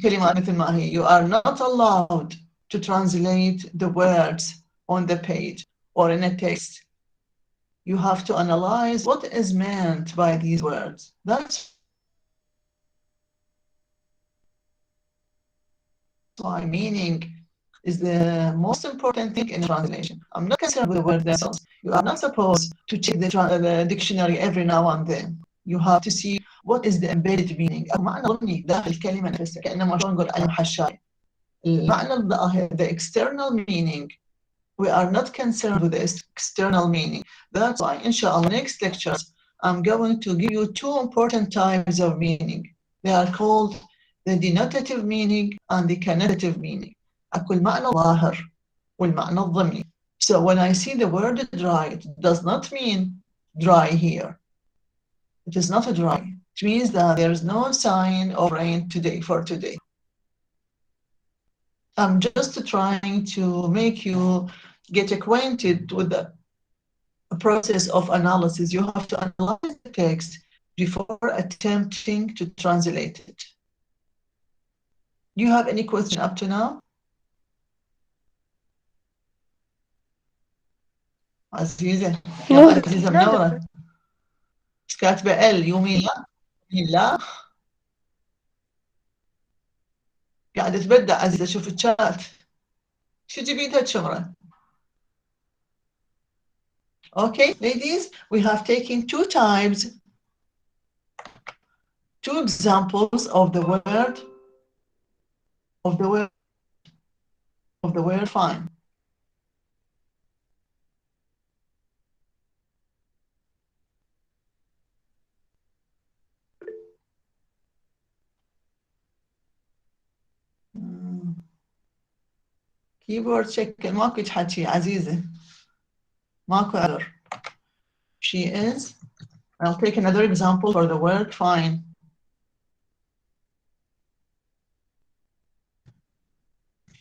كلمات مثل ما هي. You are not allowed to translate the words on the page or in a text. You have to analyze what is meant by these words. That's why meaning is the most important thing in translation. I'm not concerned with the words themselves. You are not supposed to check the dictionary every now and then. You have to see what is the embedded meaning. المعنى ضمني داخل الكلمة نفسها كأنما شلون نقول علم حشاي. المعنى الظاهر the external meaning. We are not concerned with the external meaning. That's why, inshallah, next lectures, I'm going to give you two important types of meaning. They are called the denotative meaning and the connotative meaning. أكو المعنى الظاهر والمعنى الضمني. So when I see the word dry, it does not mean dry here. It is not a dry. It means that there is no sign of rain today for today. I'm just trying to make you get acquainted with the process of analysis. You have to analyze the text before attempting to translate it. Do you have any question up to now? عزيزة يا عزيزة منورة. مش كاتبة ال يومين لا؟ لا قاعدة تبدع عزيزة شوف الشات. شو جبيتها تشمرة؟ Okay, ladies, we have taken two types, two examples of the word fine. Keyboard check ماكو تحكي عزيزة. ماكو error. She is. I'll take another example for the word fine.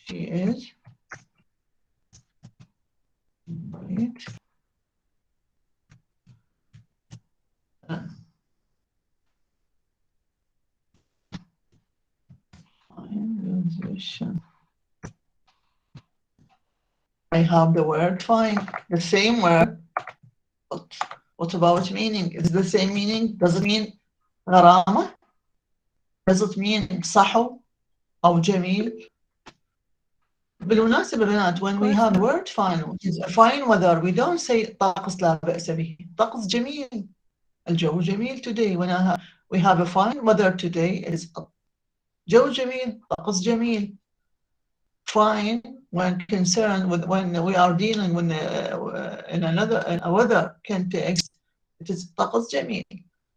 She is. Right. Fine musician. I have the word fine, the same word. But what about meaning? Is it the same meaning? Does it mean غرامة? Does it mean صحو أو جميل? بالمناسبة بنات, when we have the word fine, which is a fine weather, we don't say طقس لا بأس به. طقس جميل. الجو جميل today. When we have a fine weather today, it is جو جميل, طقس جميل. Fine when concerned with when we are dealing with in a weather context, it is طقس جميل.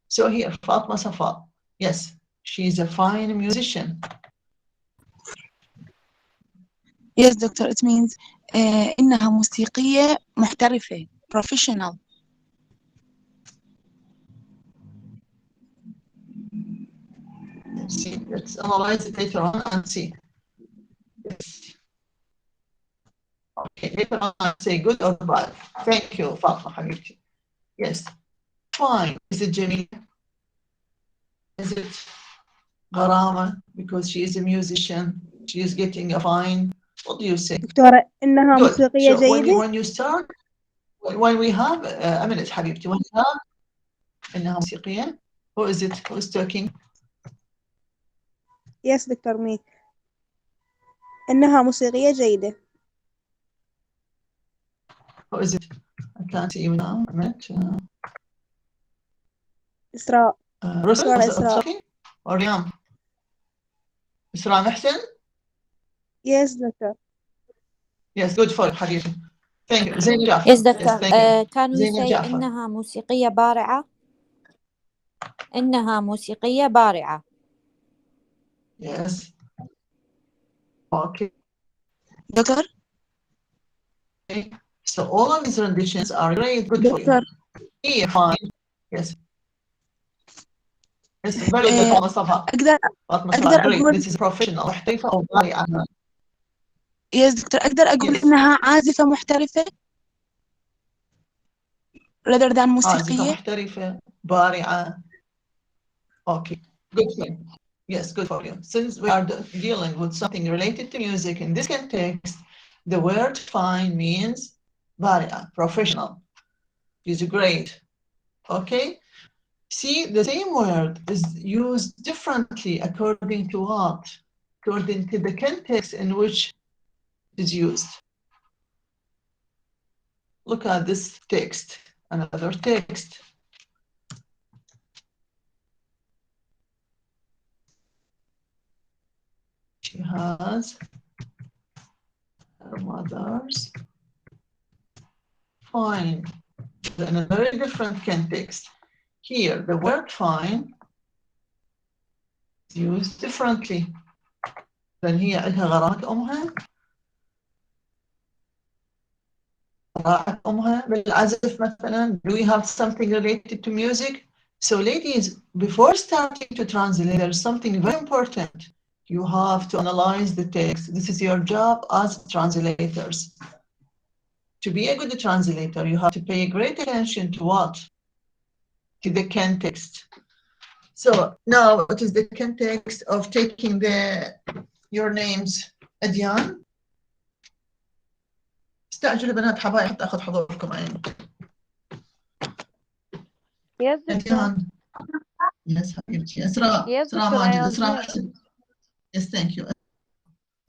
So here, Fatma Safa, yes, she is a fine musician. Yes, doctor, it means إنها موسيقية محترفة, professional. Let's see, let's analyze it later on and see. Yes. Okay, later on I'll say good or bad. Thank you, Fatma Habibti. Yes. fine. Is it Jamila? Is it غرامة? Because she is a musician, she is getting a fine. What do you say? دكتورة إنها Good. موسيقية So when جيدة. you start, when we have a minute حبيبتي, when we have إنها موسيقية, who is it? Who is talking? Yes, دكتور ميت. إنها موسيقية جيدة. Who is it? I can't see you now. A minute. إسراء. Russell, دكتورة is إسراء. talking? Or ريام? إسراء محسن? Yes, دكتور. Yes, good for حبيبي. Thank you. زينب جعفر. Yes, doctor. Yes, thank you. Can we زينب say جعفر. إنها موسيقية بارعة؟ إنها موسيقية بارعة. Yes. Okay. دكتور. Okay. So all of these renditions are great. Good for you. دكتور. Yeah, fine. Yes. Yes, very good. مصطفى. أقدر Great. أقول. This is professional. محترفة أو بارعة. Yes, دكتور. أقدر أقول إنها عازفة محترفة rather than عازفة موسيقية. محترفة بارعة. Okay. Good for you. Yes, good for you. Since we are dealing with something related to music in this context, the word fine means بارعة, professional. Is great. Okay. See, the same word is used differently according to what? According to the context in which it is used. Look at this text, another text. She has her mother's fine in a very different context. Here, the word fine is used differently. لأن هي عندها غرامة أمها، غرامة أمها بالعزف مثلا. Do we have something related to music? So ladies, before starting to translate, there's something very important. You have to analyze the text. This is your job as translators. To be a good translator, you have to pay great attention to what? To the context. So now, what is the context of taking your names? أديان. استعجلوا بنات حبايب حتى أخذ حضوركم عين. Yes, doctor. Yes, حبيبتي. إسراء. Yes, إسراء doctor, I ماجد. am إسراء here. محسن. Yes, thank you.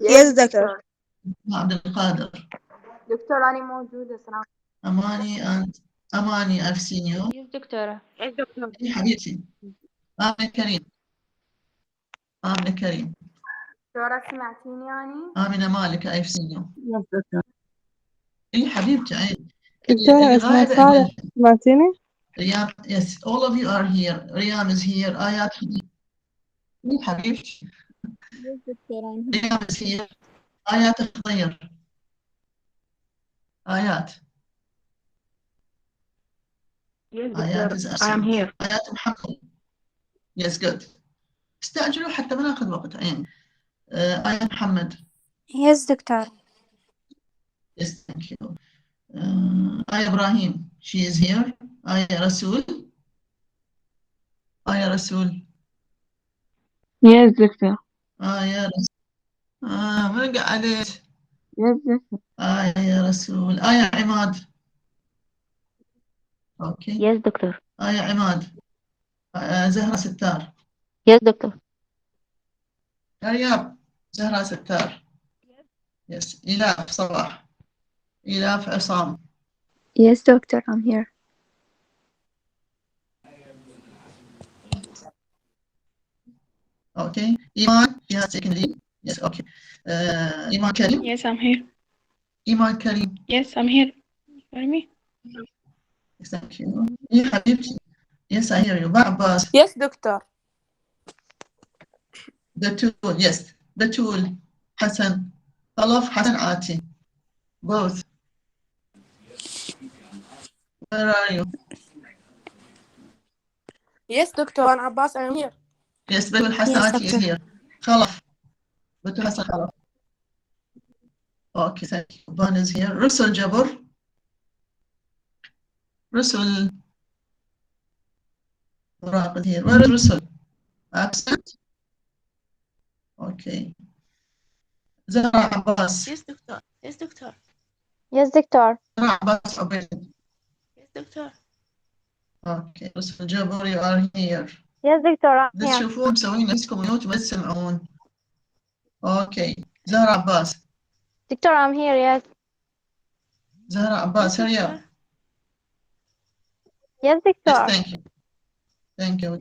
Yes, doctor. عبد القادر. دكتور أنا موجودة. السلام. أماني I've seen you. Yes, دكتورة. Yes, doctor. إيه حبيبتي. آمنة كريم. آمنة كريم. دكتورة سمعتيني يعني؟ آمنة مالك I've seen you. Yes, doctor. إيه حبيبتي عين. دكتورة اسمها صالح، سمعتيني؟ ريام. Yes, all of you are here. ريام is here. آيات. إيه حبيبتي. Yes, دكتورة. ريام is here. آيات خضير. آيات. Yes, آيات doctor. is I am absent. here. آيات محمد. Yes, good. استعجلوا حتى ما ناخذ وقت عين. آية محمد. Yes, doctor. Yes, thank you. آية إبراهيم. She is here. آية رسول. آية رسول. Yes, doctor. آية رسول. من قعدت؟ Yes, doctor. آية رسول. آية عماد. Okay. Yes, doctor. آية عماد. زهرة ستار. Yes, doctor. رياب. زهرة ستار. Yes. إلاف صباح. إلاف عصام. Yes, doctor, I'm here. Okay. Iman, she has taken leave. Yes, okay. Iman Karim. Yes, I'm here. Iman Karim. Yes, I'm here. Hear me? Yes, thank you. يا حبيبتي. Yes, I hear you. Abbas. Yes, doctor. The tool. Yes, the tool. Hassan. Khalaf, Hassan Ati. Both. Where are you? Yes, doctor. And Abbas, I am here. Yes, Betul Hassan Yes, Ati is doctor. here. Khalaf. Betul Hassan Khalaf. Okay, thank you. Ban is here. Rusul Jabur. Rusul. مراقب here. Where is Russell? Absent? Okay. زهرة عباس. Yes, doctor. Yes, doctor. Yes, doctor. زهرة عباس عبيد. Yes, doctor. Okay. Russell Jabur, you are here. Yes, doctor. I'm بس here. تشوفون مسوين نفسكم ميوت بس تسمعون. Okay. زهرة عباس. Doctor, I'm here. Yes. زهرة عباس, hurry up. Yes, Yes, doctor. thank you. Thank you.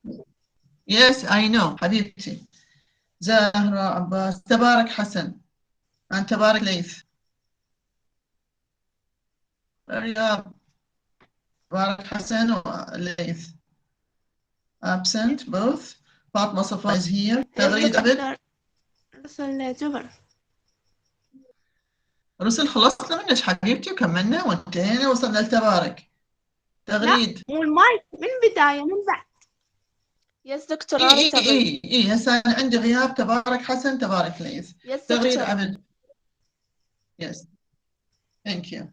Yes, I know. حبيبتي. زهرة عباس. تبارك حسن. and تبارك ليث. Hurry up. تبارك حسن وليث. Absent both. فاطمة صفا is here. تغريد عبد. رسل جبر. رسل خلصنا منك حبيبتي وكملنا وانتهينا وصلنا لتبارك. تغريد. مو المايك من البداية من بعد. يس دكتور اي هسه انا عندي غياب تبارك حسن تبارك ليث. يس تغريد دكتور. عبد. Yes. Thank you.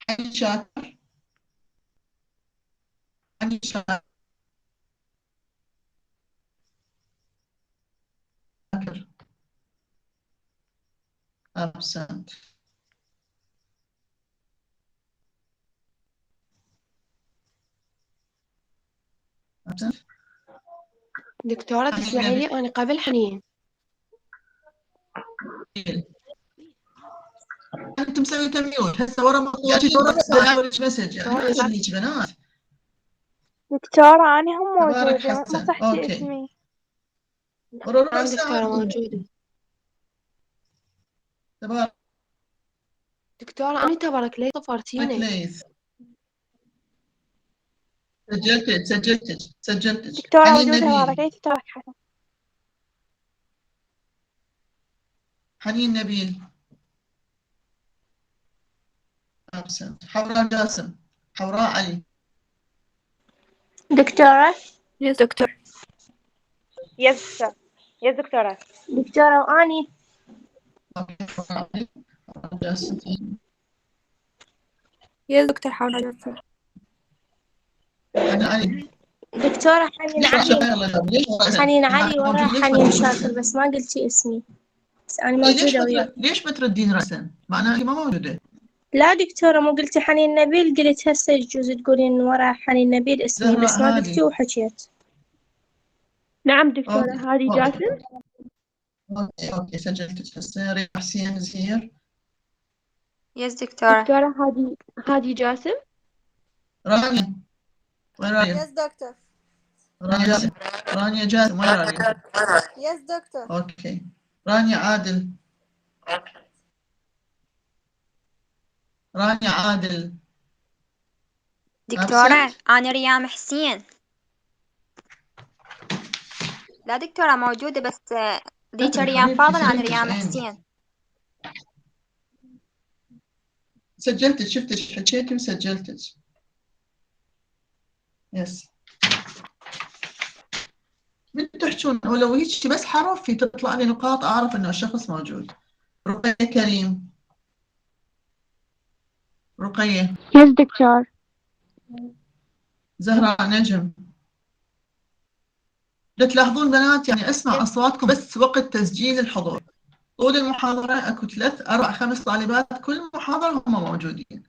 حنين شاكر. حنين شاكر. Absent. Absent. دكتورة تسمعيني؟ أنا قبل حنين. انت مسوي تميوت هسه ورا موضوعك بس مسج يعني ما يصير هيك بنات. دكتورة أنا هم تبارك موجودة حسن. ما صحتي اوكي. اسمي. نعم دكتورة موجودة. تبارك دكتورة أنا تبارك ليث صفرتيني. ليث. سجلتك. دكتورة حنين موجودة نبيل. تبارك ليث تبارك حسن. حنين نبيل. Absent. حوراء جاسم. حوراء علي. دكتورة. Yes, doctor. يس دكتورة. دكتورة وأني. جاسم. Yes, doctor. حاضر. أنا علي. دكتورة حنين علي. حنين علي ورا حنين شاكر بس ما قلتي اسمي. بس أنا موجودة وياك. ليش بتردين رأسا؟ معناها ما موجودة. لا دكتورة مو قلتي حنين نبيل قلت هسه يجوز تقولين ورا حنين نبيل اسمي بس ما قلتي وحكيت. نعم دكتورة هذه جاسم. اوكي سجلت هسه. ريم حسين is here. Yes, دكتورة. دكتورة هذه جاسم. رانيا. وين رانيا؟ Yes, doctor. رانيا جاسم وين رانيا؟ Yes, doctor. اوكي. رانيا عادل. رانيا عادل. دكتورة أنا ريام حسين. لا دكتورة موجودة بس ذيك ريام فاضل أنا ريام حسين. سجلتك شفتك حكيتي وسجلتك. يس. من تحجون ولو هيك بس حرف في تطلع لي نقاط أعرف إنه الشخص موجود. رقية كريم. رقية. يس دكتور. زهراء نجم. لا تلاحظون بنات يعني أسمع أصواتكم بس وقت تسجيل الحضور. طول المحاضرة أكو 3 4 5 طالبات كل محاضرة هم موجودين.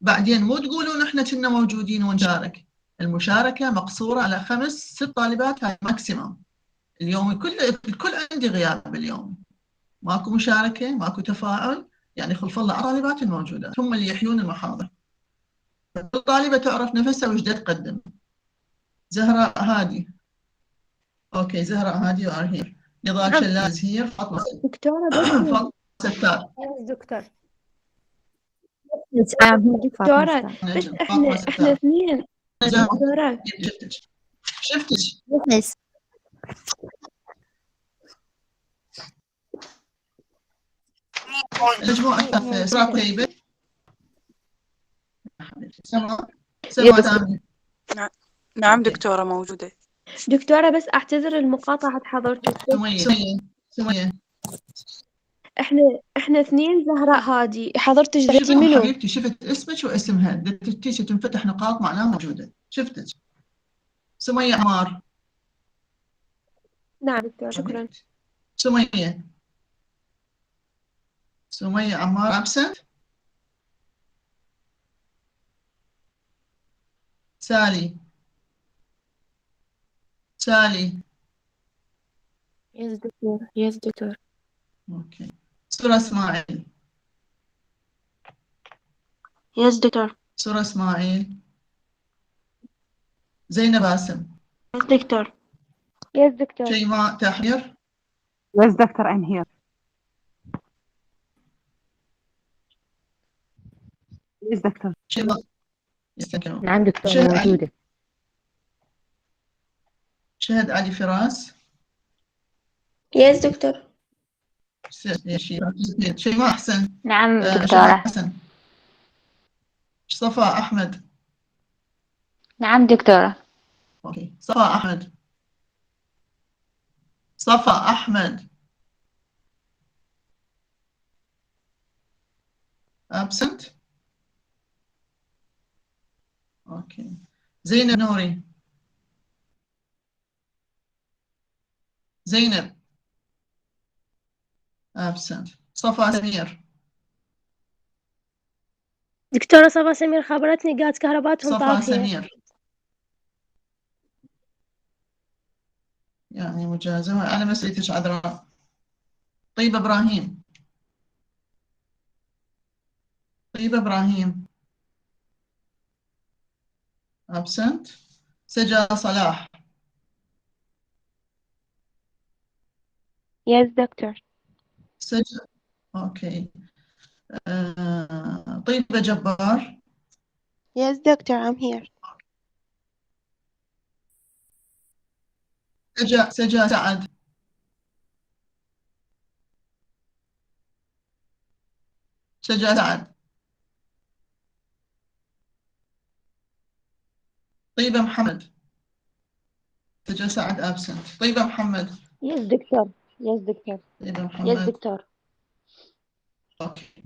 بعدين مو تقولون إحنا كنا موجودين ونشارك. المشاركة مقصورة على 5 6 طالبات هاي ماكسيموم. اليوم الكل عندي غياب اليوم. ماكو مشاركة ماكو تفاعل يعني خلف الله طالبات الموجودات هم اللي يحيون المحاضرة. كل طالبة تعرف نفسها وش تقدم. زهراء هادي. اوكي زهراء هادي you are here. نضال شلاز هير. فاطمة دكتورة فاطمة ستار. دكتور. دكتورة بس احنا اثنين. دكتورة شفتك. Yes. المجموعة الثالثة إسراء قريبة. سما ثانية. نعم دكتورة موجودة. دكتورة بس أعتذر المقاطعة حضرتك. سمية. احنا اثنين زهراء هادي حضرتك درتي منو؟ حبيبتي شفت اسمك واسمها. التيشة تنفتح نقاط معناها موجودة. شفتك. سمية عمار. نعم دكتور شكرا. سمية. سمية عمار absent. سالي. سالي. Yes دكتور. Yes دكتور. اوكي. سورة اسماعيل. Yes دكتور. سورة اسماعيل. زينب باسم. Yes دكتور. Yes دكتور. شيماء تحرير. Yes doctor, I'm here. Yes doctor. شيماء. يستكمل. نعم دكتور شهد علي. موجودة. شهد علي فراس. Yes دكتور. شيماء حسن. نعم شيماء دكتورة. حسن. صفاء أحمد. نعم دكتورة. اوكي. صفاء أحمد. صفاء أحمد. absent. اوكي. زينب نوري. زينب absent. صفا سمير. دكتورة صفا سمير خبرتني قالت كهرباتهم صفا طافية. سمير يعني مجازة على مسألة عذراء. طيب إبراهيم. طيب إبراهيم absent. سجا صلاح. Yes دكتور. سجا اوكي. طيبة جبار. Yes doctor, I'm here. سجا سعد. سجا سعد. طيبة محمد. سجا سعد absent. طيبة محمد. Yes دكتور. Yes دكتور. طيبة Yes محمد. دكتور. اوكي.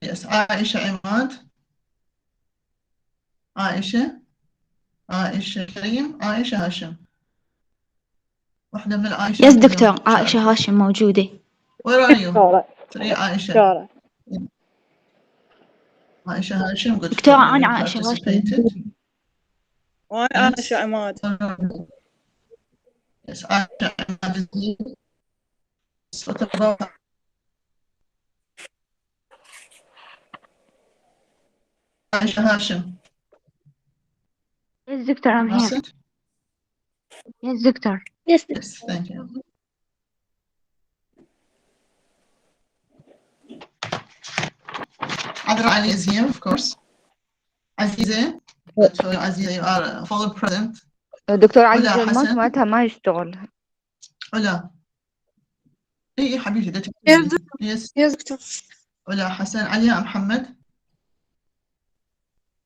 يس. عائشة عماد. عائشة. عائشة كريم. عائشة هاشم. واحدة من العائشة. Yes دكتور. عائشة هاشم موجودة. Where are you? دكتورة. Three عائشة. دكتورة. عائشة هاشم. Good. دكتورة أنا عائشة هاشم. Participated. وأنا عائشة عماد. Yes. عائشة عماد. فتبقى عائشة هاشم. Yes دكتور I'm here. absent. Yes دكتور. Yes Yes, thank you. عذراء علي is here, of course. عزيزة. عزيزة, you are fully present. دكتور علا عزيز الماوس حسن. معناتها ما يشتغل. علا. اي حبيبتي ده Yes دكتور. علا حسن. علياء محمد.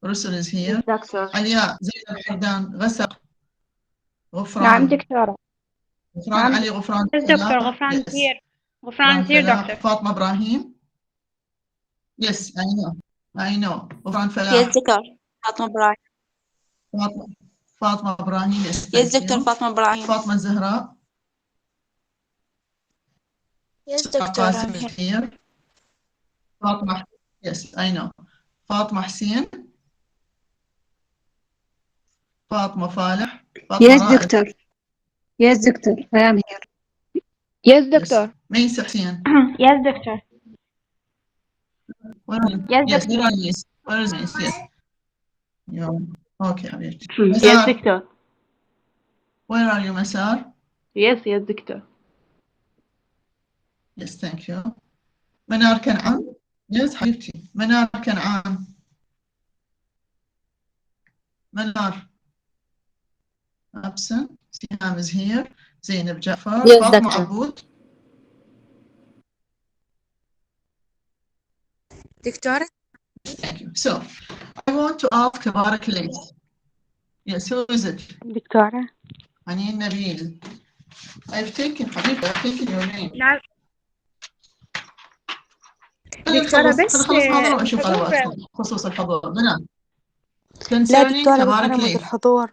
رسل is here. دكتور. علياء زينب حيدان. غسق. غفران. نعم دكتورة. غفران نعم. علي. غفران Yes دكتور. فلاح. غفران Yes. كثير. غفران كثير فلاح. دكتور. فاطمة إبراهيم. Yes, I know. I know. غفران Yes فلاح. دكتور. فاطمة إبراهيم. فاطمة إبراهيم. Yes, Yes thank دكتور. you. فاطمة إبراهيم. فاطمة الزهراء. Yes دكتور. قاسم I'm here. الكثير. فاطمة. Yes, I know. فاطمة حسين. فاطمة فالح. فاطمة Yes رائد. doctor. Yes doctor, I am here. Yes دكتور. ميس حسين. Yes دكتور. Where are you? Yes Yes, دكتور. where are you? Where is Miss? Yes. Okay, حبيبتي. Yes مسار. دكتور. Where are you, مسار? Yes دكتور. Yes, thank you. منار كنعان. Yes, حبيبتي. منار كنعان. منار. Absent. Siham is here. زينب جعفر. Yes, فاطمة doctor. عبود. دكتورة. Thank you. So, I want to ask Tabarak Lays. Yes, who is it? دكتورة. Hanin Nabil. I've taken your name. نعم خلينا دكتورة نخلص بس محاضرة وأشوف حضور. طلباتكم خصوص الحضور. منى. لا Concerning دكتورة بس Tabarak أنا Lays. الحضور.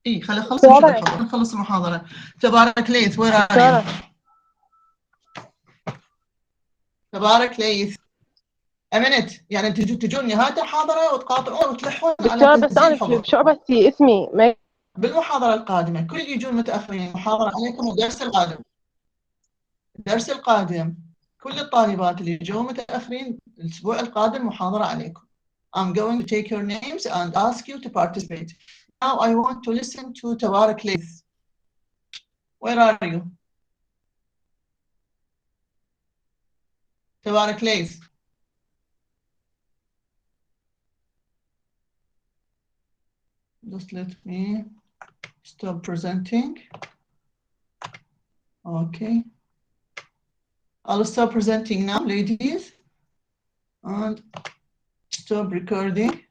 اي خلي اخلص نخلص المحاضرة. تبارك ليث وين are you؟ تبارك ليث امنت يعني تجون نهاية الحاضرة وتقاطعون وتلحون دكتورة بس أنا بشعبتي اسمي ما بالمحاضرة القادمة كل اللي يجون متأخرين المحاضرة عليكم الدرس القادم. الدرس القادم كل الطالبات اللي جو متأخرين الأسبوع القادم محاضرة عليكم. I'm going to take your names and ask you to participate. Now I want to listen to Tabarak Leith. Where are you? Tabarak Leith. Just let me stop presenting. Okay. I'll stop presenting now, ladies, and stop recording.